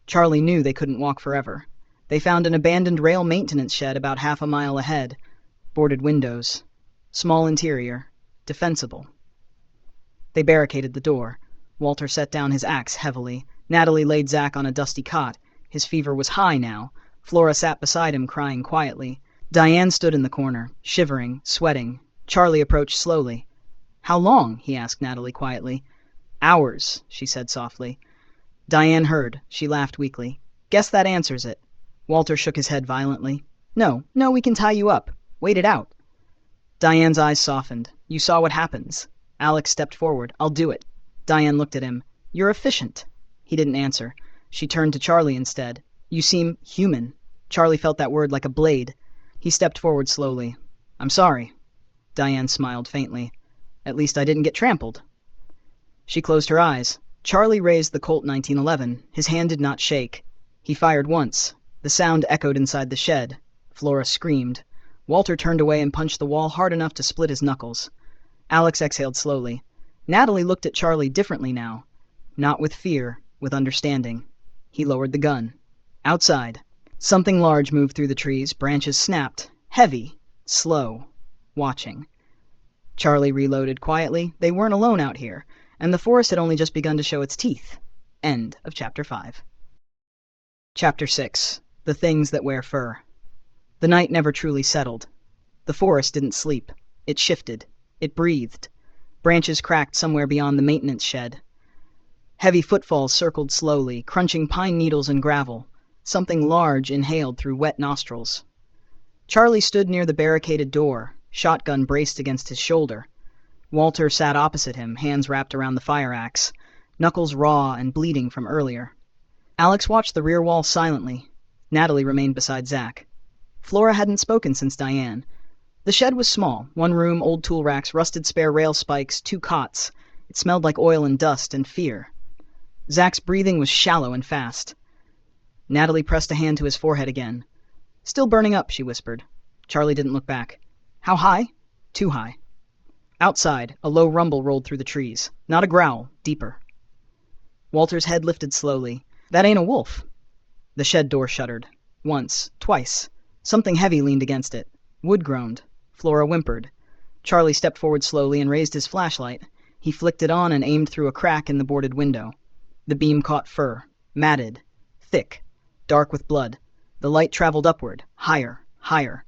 A: Charlie knew they couldn't walk forever. They found an abandoned rail maintenance shed about half a mile ahead. Boarded windows. Small interior. Defensible. They barricaded the door. Walter set down his axe heavily. Natalie laid Zach on a dusty cot. His fever was high now. Flora sat beside him, crying quietly. Diane stood in the corner, shivering, sweating. Charlie approached slowly. "How long?" he asked Natalie quietly. "Hours," she said softly. Diane heard. She laughed weakly. "Guess that answers it." Walter shook his head violently. No, we can tie you up. Wait it out." Diane's eyes softened. "You saw what happens." Alex stepped forward. "I'll do it." Diane looked at him. "You're efficient." He didn't answer. She turned to Charlie instead. "You seem human." Charlie felt that word like a blade. He stepped forward slowly. "I'm sorry." Diane smiled faintly. "At least I didn't get trampled." She closed her eyes. Charlie raised the Colt 1911. His hand did not shake. He fired once. The sound echoed inside the shed. Flora screamed. Walter turned away and punched the wall hard enough to split his knuckles. Alex exhaled slowly. Natalie looked at Charlie differently now. Not with fear, with understanding. He lowered the gun. Outside. Something large moved through the trees. Branches snapped. Heavy. Slow. Watching. Charlie reloaded quietly. They weren't alone out here, and the forest had only just begun to show its teeth. End of Chapter 5. Chapter 6. The Things That Wear Fur. The night never truly settled. The forest didn't sleep. It shifted. It breathed. Branches cracked somewhere beyond the maintenance shed. Heavy footfalls circled slowly, crunching pine needles and gravel. Something large inhaled through wet nostrils. Charlie stood near the barricaded door, shotgun braced against his shoulder. Walter sat opposite him, hands wrapped around the fire axe, knuckles raw and bleeding from earlier. Alex watched the rear wall silently. Natalie remained beside Zach. Flora hadn't spoken since Diane. The shed was small, 1 room, old tool racks, rusted spare rail spikes, 2 cots. It smelled like oil and dust and fear. Zach's breathing was shallow and fast. Natalie pressed a hand to his forehead again. "Still burning up," she whispered. Charlie didn't look back. "How high?" "Too high." Outside, a low rumble rolled through the trees. Not a growl, deeper. Walter's head lifted slowly. "That ain't a wolf." The shed door shuttered. Once, twice. Something heavy leaned against it. Wood groaned. Flora whimpered. Charlie stepped forward slowly and raised his flashlight. He flicked it on and aimed through a crack in the boarded window. The beam caught fur. Matted. Thick. Dark with blood. The light traveled upward. Higher. Higher.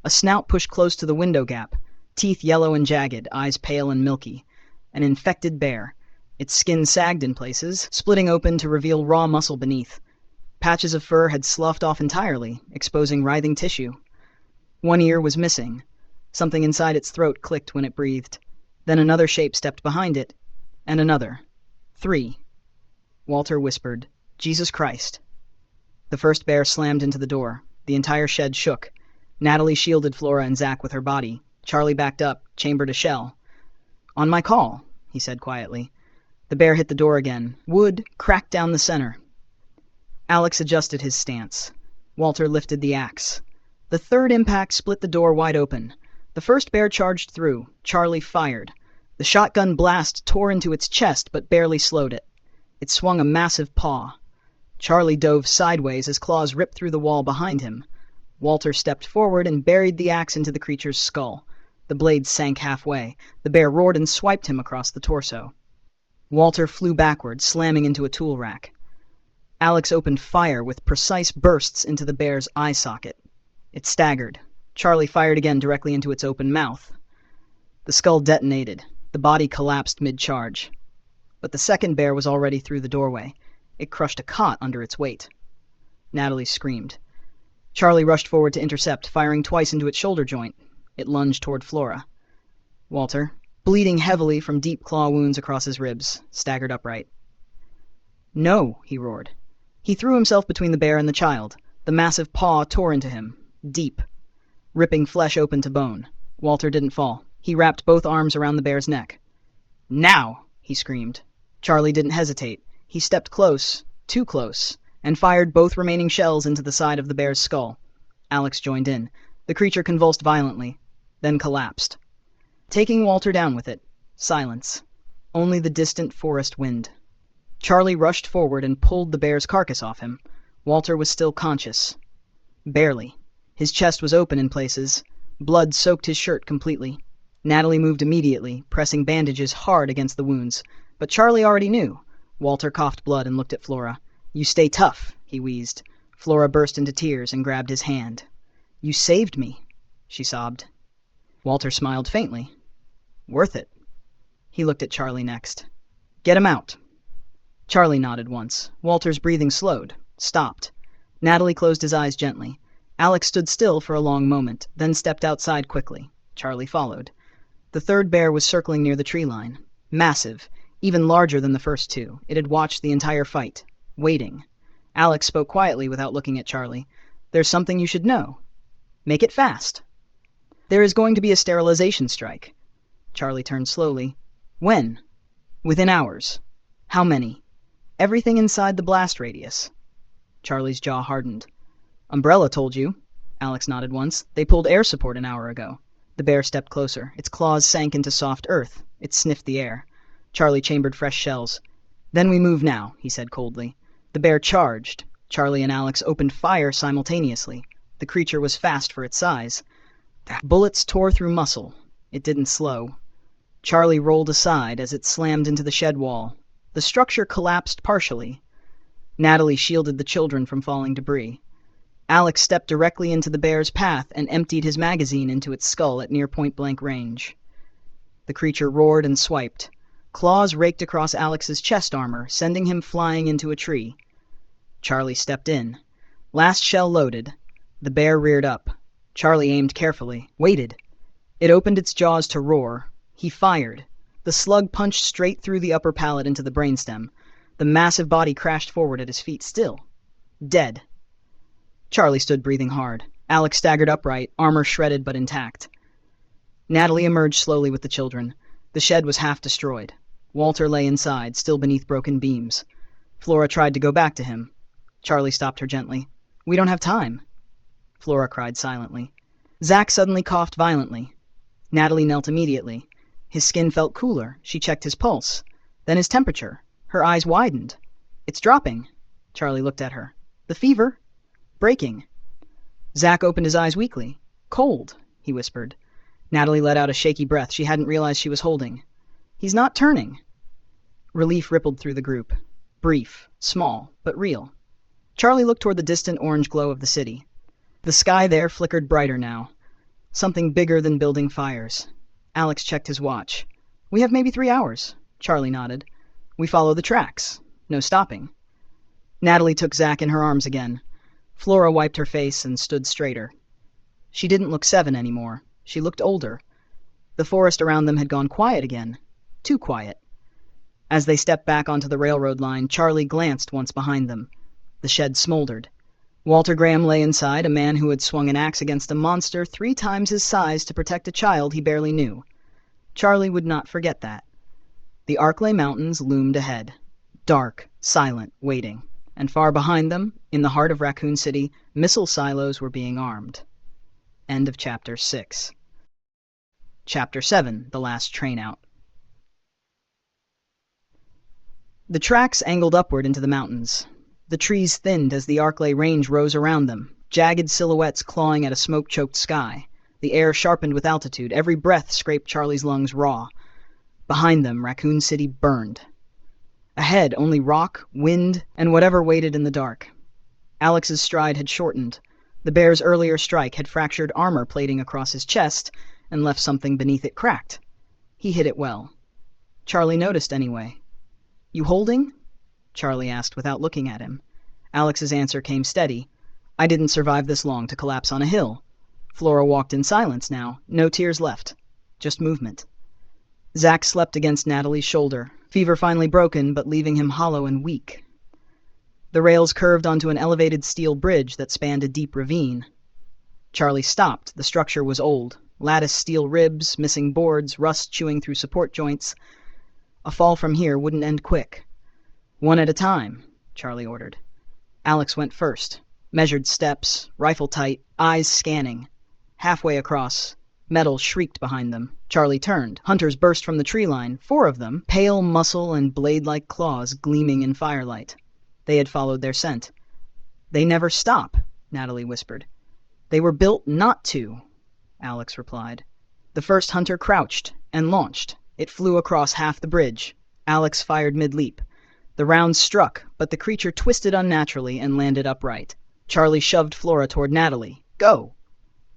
A: A snout pushed close to the window gap. Teeth yellow and jagged, eyes pale and milky. An infected bear. Its skin sagged in places, splitting open to reveal raw muscle beneath. Patches of fur had sloughed off entirely, exposing writhing tissue. One ear was missing. Something inside its throat clicked when it breathed. Then another shape stepped behind it, and another. 3. Walter whispered, "Jesus Christ." The first bear slammed into the door. The entire shed shook. Natalie shielded Flora and Zach with her body. Charlie backed up, chambered a shell. "On my call," he said quietly. The bear hit the door again. Wood cracked down the center. Alex adjusted his stance. Walter lifted the axe. The third impact split the door wide open. The first bear charged through. Charlie fired. The shotgun blast tore into its chest but barely slowed it. It swung a massive paw. Charlie dove sideways as claws ripped through the wall behind him. Walter stepped forward and buried the axe into the creature's skull. The blade sank halfway. The bear roared and swiped him across the torso. Walter flew backward, slamming into a tool rack. Alex opened fire with precise bursts into the bear's eye socket. It staggered. Charlie fired again directly into its open mouth. The skull detonated. The body collapsed mid-charge. But the second bear was already through the doorway. It crushed a cot under its weight. Natalie screamed. Charlie rushed forward to intercept, firing twice into its shoulder joint. It lunged toward Flora. Walter, bleeding heavily from deep claw wounds across his ribs, staggered upright. "No!" he roared. He threw himself between the bear and the child. The massive paw tore into him, deep, ripping flesh open to bone. Walter didn't fall. He wrapped both arms around the bear's neck. "Now!" he screamed. Charlie didn't hesitate. He stepped close, too close, and fired both remaining shells into the side of the bear's skull. Alex joined in. The creature convulsed violently, then collapsed. Taking Walter down with it. Silence. Only the distant forest wind. Charlie rushed forward and pulled the bear's carcass off him. Walter was still conscious. Barely. His chest was open in places. Blood soaked his shirt completely. Natalie moved immediately, pressing bandages hard against the wounds. But Charlie already knew. Walter coughed blood and looked at Flora. "You stay tough," he wheezed. Flora burst into tears and grabbed his hand. "You saved me," she sobbed. Walter smiled faintly. "Worth it." He looked at Charlie next. "Get him out." Charlie nodded once. Walter's breathing slowed, stopped. Natalie closed his eyes gently. Alex stood still for a long moment, then stepped outside quickly. Charlie followed. The third bear was circling near the tree line. Massive, even larger than the first two. It had watched the entire fight, waiting. Alex spoke quietly without looking at Charlie. "There's something you should know. Make it fast. There is going to be a sterilization strike." Charlie turned slowly. "When?" "Within hours." "How many?" "Everything inside the blast radius." Charlie's jaw hardened. "Umbrella told you." Alex nodded once. "They pulled air support an hour ago." The bear stepped closer. Its claws sank into soft earth. It sniffed the air. Charlie chambered fresh shells. "Then we move now," he said coldly. The bear charged. Charlie and Alex opened fire simultaneously. The creature was fast for its size. The bullets tore through muscle. It didn't slow. Charlie rolled aside as it slammed into the shed wall. The structure collapsed partially. Natalie shielded the children from falling debris. Alex stepped directly into the bear's path and emptied his magazine into its skull at near point-blank range. The creature roared and swiped. Claws raked across Alex's chest armor, sending him flying into a tree. Charlie stepped in. Last shell loaded. The bear reared up. Charlie aimed carefully, waited. It opened its jaws to roar. He fired. The slug punched straight through the upper palate into the brainstem. The massive body crashed forward at his feet, still. Dead. Charlie stood breathing hard. Alex staggered upright, armor shredded but intact. Natalie emerged slowly with the children. The shed was half destroyed. Walter lay inside, still beneath broken beams. Flora tried to go back to him. Charlie stopped her gently. "We don't have time." Flora cried silently. Zach suddenly coughed violently. Natalie knelt immediately. His skin felt cooler. She checked his pulse. Then his temperature. Her eyes widened. "It's dropping." Charlie looked at her. "The fever?" "Breaking." Zach opened his eyes weakly. "Cold," he whispered. Natalie let out a shaky breath she hadn't realized she was holding. "He's not turning." Relief rippled through the group. Brief, small, but real. Charlie looked toward the distant orange glow of the city. The sky there flickered brighter now. Something bigger than building fires. Alex checked his watch. "We have maybe 3 hours." Charlie nodded. "We follow the tracks. No stopping." Natalie took Zach in her arms again. Flora wiped her face and stood straighter. She didn't look 7 anymore. She looked older. The forest around them had gone quiet again. Too quiet. As they stepped back onto the railroad line, Charlie glanced once behind them. The shed smoldered. Walter Graham lay inside, a man who had swung an axe against a monster 3 times his size to protect a child he barely knew. Charlie would not forget that. The Arklay Mountains loomed ahead, dark, silent, waiting, and far behind them, in the heart of Raccoon City, missile silos were being armed. End of Chapter 6. Chapter 7, The Last Train Out. The tracks angled upward into the mountains. The trees thinned as the Arklay range rose around them, jagged silhouettes clawing at a smoke-choked sky. The air sharpened with altitude. Every breath scraped Charlie's lungs raw. Behind them, Raccoon City burned. Ahead, only rock, wind, and whatever waited in the dark. Alex's stride had shortened. The bear's earlier strike had fractured armor plating across his chest and left something beneath it cracked. He hit it well. Charlie noticed anyway. "You holding?" Charlie asked without looking at him. Alex's answer came steady. "I didn't survive this long to collapse on a hill." Flora walked in silence now, no tears left, just movement. Zach slept against Natalie's shoulder, fever finally broken but leaving him hollow and weak. The rails curved onto an elevated steel bridge that spanned a deep ravine. Charlie stopped. The structure was old. Lattice steel ribs, missing boards, rust chewing through support joints. A fall from here wouldn't end quick. "One at a time," Charlie ordered. Alex went first, measured steps, rifle tight, eyes scanning. Halfway across, metal shrieked behind them. Charlie turned. Hunters burst from the tree line, 4 of them, pale muscle and blade-like claws gleaming in firelight. They had followed their scent. "They never stop," Natalie whispered. "They were built not to," Alex replied. The first hunter crouched and launched. It flew across half the bridge. Alex fired mid-leap. The round struck, but the creature twisted unnaturally and landed upright. Charlie shoved Flora toward Natalie. "Go!"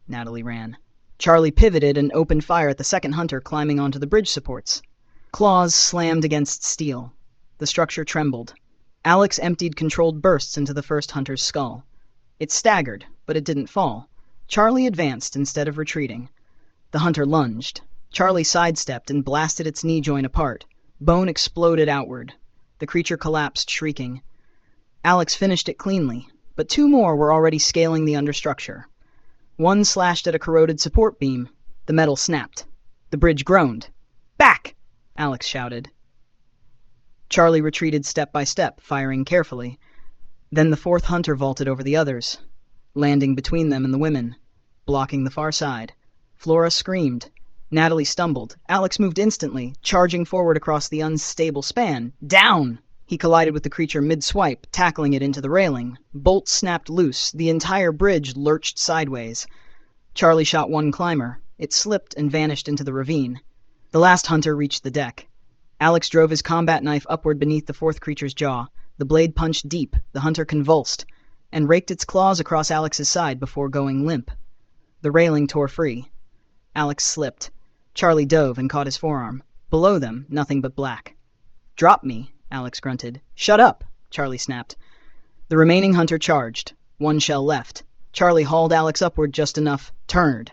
A: Natalie ran. Charlie pivoted and opened fire at the second hunter climbing onto the bridge supports. Claws slammed against steel. The structure trembled. Alex emptied controlled bursts into the first hunter's skull. It staggered, but it didn't fall. Charlie advanced instead of retreating. The hunter lunged. Charlie sidestepped and blasted its knee joint apart. Bone exploded outward. The creature collapsed, shrieking. Alex finished it cleanly, but 2 more were already scaling the understructure. One slashed at a corroded support beam. The metal snapped. The bridge groaned. "Back!" Alex shouted. Charlie retreated step by step, firing carefully. Then the 4th hunter vaulted over the others, landing between them and the women, blocking the far side. Flora screamed. Natalie stumbled. Alex moved instantly, charging forward across the unstable span. "Down!" He collided with the creature mid-swipe, tackling it into the railing. Bolts snapped loose. The entire bridge lurched sideways. Charlie shot one climber. It slipped and vanished into the ravine. The last hunter reached the deck. Alex drove his combat knife upward beneath the 4th creature's jaw. The blade punched deep. The hunter convulsed and raked its claws across Alex's side before going limp. The railing tore free. Alex slipped. Charlie dove and caught his forearm. Below them, nothing but black. "Drop me," Alex grunted. "Shut up," Charlie snapped. The remaining hunter charged. 1 shell left. Charlie hauled Alex upward just enough. Turned.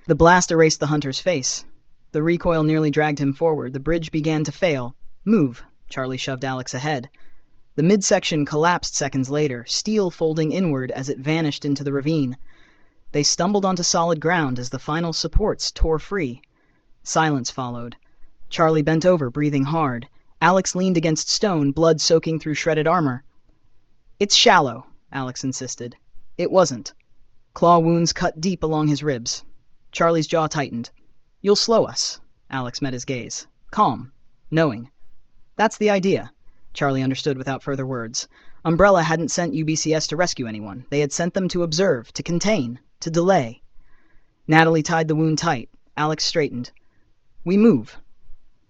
A: The blast erased the hunter's face. The recoil nearly dragged him forward. The bridge began to fail. "Move," Charlie shoved Alex ahead. The midsection collapsed seconds later, steel folding inward as it vanished into the ravine. They stumbled onto solid ground as the final supports tore free. Silence followed. Charlie bent over, breathing hard. Alex leaned against stone, blood soaking through shredded armor. "It's shallow," Alex insisted. It wasn't. Claw wounds cut deep along his ribs. Charlie's jaw tightened. "You'll slow us." Alex met his gaze. Calm. Knowing. "That's the idea." Charlie understood without further words. Umbrella hadn't sent UBCS to rescue anyone. They had sent them to observe, to contain, to delay. Natalie tied the wound tight. Alex straightened. "We move."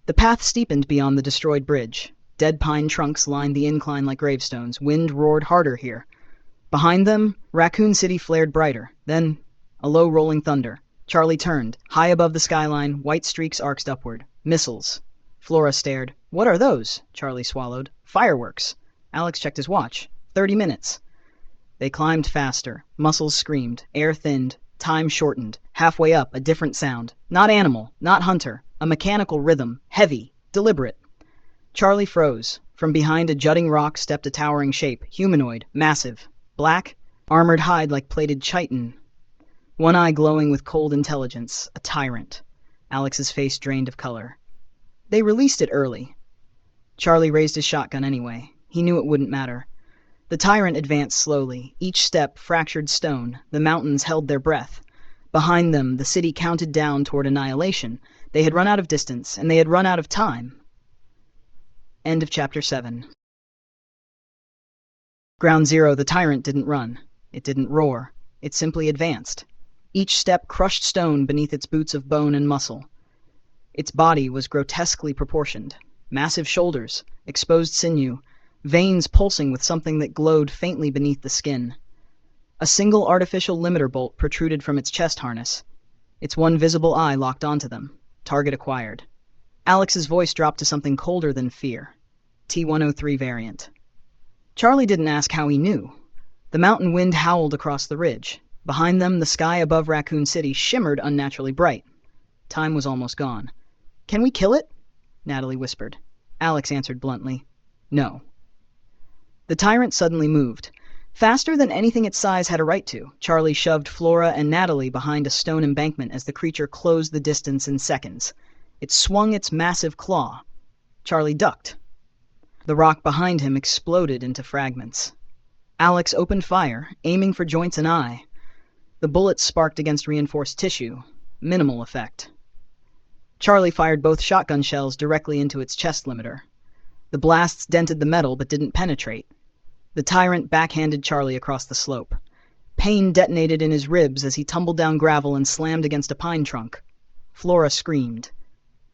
A: The path steepened beyond the destroyed bridge. Dead pine trunks lined the incline like gravestones. Wind roared harder here. Behind them, Raccoon City flared brighter. Then, a low rolling thunder. Charlie turned. High above the skyline, white streaks arced upward. Missiles. Flora stared. "What are those?" Charlie swallowed. "Fireworks." Alex checked his watch. 30 minutes. They climbed faster. Muscles screamed. Air thinned. Time shortened. Halfway up, a different sound. Not animal. Not hunter. A mechanical rhythm. Heavy. Deliberate. Charlie froze. From behind a jutting rock stepped a towering shape. Humanoid. Massive. Black, armored hide like plated chitin. One eye glowing with cold intelligence. A tyrant. Alex's face drained of color. They released it early. Charlie raised his shotgun anyway. He knew it wouldn't matter. The tyrant advanced slowly. Each step fractured stone. The mountains held their breath. Behind them, the city counted down toward annihilation. They had run out of distance, and they had run out of time. End of Chapter 7. Ground Zero, the tyrant didn't run. It didn't roar. It simply advanced. Each step crushed stone beneath its boots of bone and muscle. Its body was grotesquely proportioned. Massive shoulders, exposed sinew, veins pulsing with something that glowed faintly beneath the skin. A single artificial limiter bolt protruded from its chest harness. Its one visible eye locked onto them. Target acquired. Alex's voice dropped to something colder than fear. T-103 variant. Charlie didn't ask how he knew. The mountain wind howled across the ridge. Behind them, the sky above Raccoon City shimmered unnaturally bright. Time was almost gone. "Can we kill it?" Natalie whispered. Alex answered bluntly, "No." The tyrant suddenly moved. Faster than anything its size had a right to, Charlie shoved Flora and Natalie behind a stone embankment as the creature closed the distance in seconds. It swung its massive claw. Charlie ducked. The rock behind him exploded into fragments. Alex opened fire, aiming for joints and eye. The bullets sparked against reinforced tissue. Minimal effect. Charlie fired both shotgun shells directly into its chest limiter. The blasts dented the metal but didn't penetrate. The tyrant backhanded Charlie across the slope. Pain detonated in his ribs as he tumbled down gravel and slammed against a pine trunk. Flora screamed.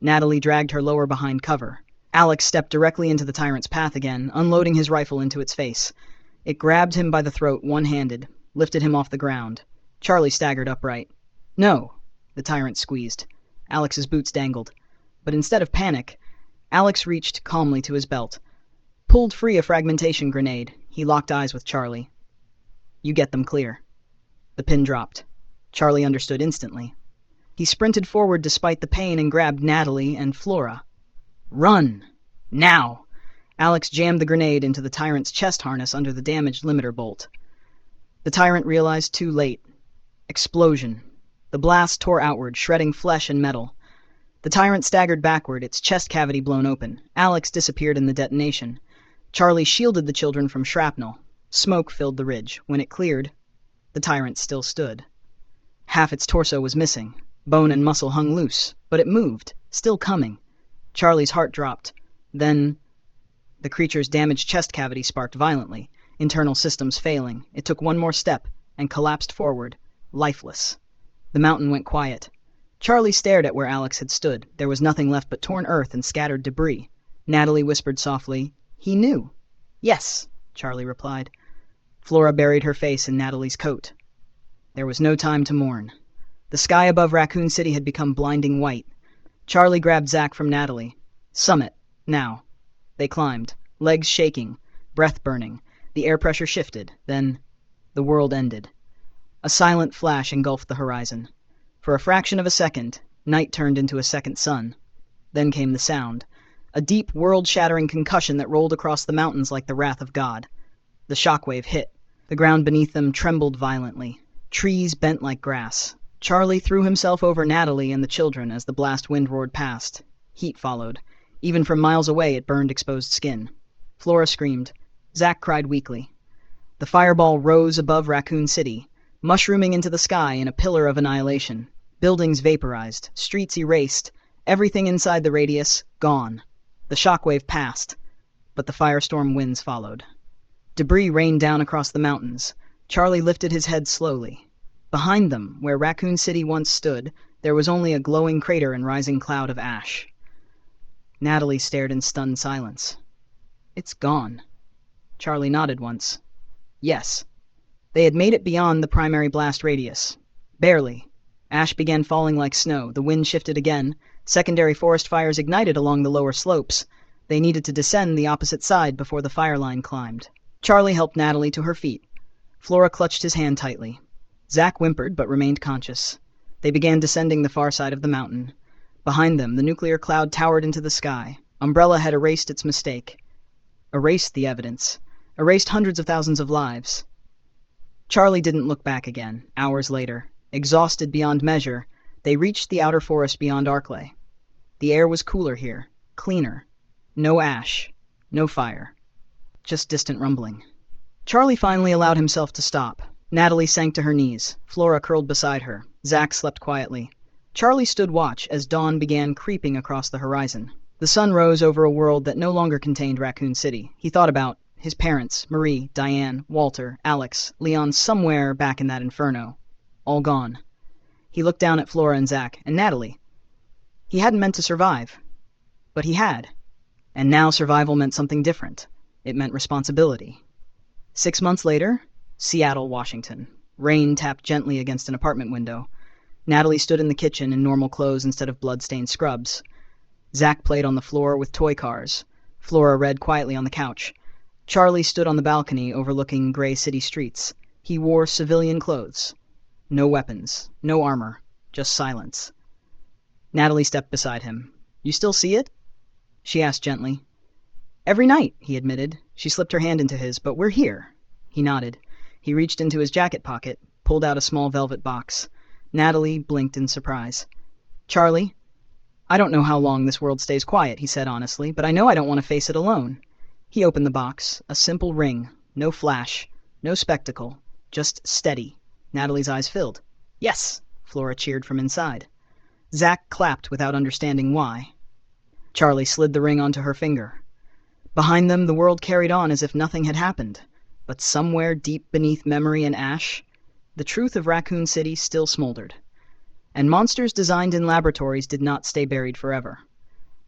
A: Natalie dragged her lower behind cover. Alex stepped directly into the tyrant's path again, unloading his rifle into its face. It grabbed him by the throat one-handed, lifted him off the ground. Charlie staggered upright. "No!" The tyrant squeezed. Alex's boots dangled. But instead of panic, Alex reached calmly to his belt. Pulled free a fragmentation grenade. He locked eyes with Charlie. "You get them clear." The pin dropped. Charlie understood instantly. He sprinted forward despite the pain and grabbed Natalie and Flora. "Run! Now!" Alex jammed the grenade into the tyrant's chest harness under the damaged limiter bolt. The tyrant realized too late. Explosion. The blast tore outward, shredding flesh and metal. The tyrant staggered backward, its chest cavity blown open. Alex disappeared in the detonation. Charlie shielded the children from shrapnel. Smoke filled the ridge. When it cleared, the tyrant still stood. Half its torso was missing. Bone and muscle hung loose, but it moved, still coming. Charlie's heart dropped. Then the creature's damaged chest cavity sparked violently, internal systems failing. It took one more step and collapsed forward, lifeless. The mountain went quiet. Charlie stared at where Alex had stood. There was nothing left but torn earth and scattered debris. Natalie whispered softly, "He knew." "Yes," Charlie replied. Flora buried her face in Natalie's coat. There was no time to mourn. The sky above Raccoon City had become blinding white. Charlie grabbed Zach from Natalie. "Summit, now." They climbed, legs shaking, breath burning. The air pressure shifted. Then the world ended. A silent flash engulfed the horizon. For a fraction of a second, night turned into a second sun. Then came the sound. A deep, world-shattering concussion that rolled across the mountains like the wrath of God. The shockwave hit. The ground beneath them trembled violently. Trees bent like grass. Charlie threw himself over Natalie and the children as the blast wind roared past. Heat followed. Even from miles away, it burned exposed skin. Flora screamed. Zach cried weakly. The fireball rose above Raccoon City, mushrooming into the sky in a pillar of annihilation. Buildings vaporized, streets erased, everything inside the radius gone. The shockwave passed, but the firestorm winds followed. Debris rained down across the mountains. Charlie lifted his head slowly. Behind them, where Raccoon City once stood, there was only a glowing crater and rising cloud of ash. Natalie stared in stunned silence. "It's gone." Charlie nodded once. Yes. They had made it beyond the primary blast radius. Barely. Ash began falling like snow. The wind shifted again. Secondary forest fires ignited along the lower slopes. They needed to descend the opposite side before the fire line climbed. Charlie helped Natalie to her feet. Flora clutched his hand tightly. Zach whimpered but remained conscious. They began descending the far side of the mountain. Behind them, the nuclear cloud towered into the sky. Umbrella had erased its mistake. Erased the evidence. Erased hundreds of thousands of lives. Charlie didn't look back again. Hours later, exhausted beyond measure, they reached the outer forest beyond Arklay. The air was cooler here, cleaner. No ash, no fire, just distant rumbling. Charlie finally allowed himself to stop. Natalie sank to her knees. Flora curled beside her. Zack slept quietly. Charlie stood watch as dawn began creeping across the horizon. The sun rose over a world that no longer contained Raccoon City. He thought about his parents, Marie, Diane, Walter, Alex, Leon, somewhere back in that inferno. All gone. He looked down at Flora and Zack, and Natalie. He hadn't meant to survive, but he had. And now survival meant something different. It meant responsibility. 6 months later, Seattle, Washington. Rain tapped gently against an apartment window. Natalie stood in the kitchen in normal clothes instead of blood-stained scrubs. Zack played on the floor with toy cars. Flora read quietly on the couch. Charlie stood on the balcony overlooking gray city streets. He wore civilian clothes. No weapons, no armor, just silence. Natalie stepped beside him. "You still see it?" she asked gently. "Every night," he admitted. She slipped her hand into his. "But we're here." He nodded. He reached into his jacket pocket, pulled out a small velvet box. Natalie blinked in surprise. "Charlie, I don't know how long this world stays quiet," he said honestly, "but I know I don't want to face it alone." He opened the box. A simple ring. No flash. No spectacle. Just steady. Natalie's eyes filled. "Yes!" Flora cheered from inside. Zack clapped without understanding why. Charlie slid the ring onto her finger. Behind them, the world carried on as if nothing had happened. But somewhere deep beneath memory and ash, the truth of Raccoon City still smoldered. And monsters designed in laboratories did not stay buried forever.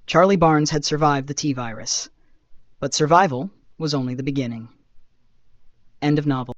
A: Charlie Barnes had survived the T-virus. But survival was only the beginning. End of novel.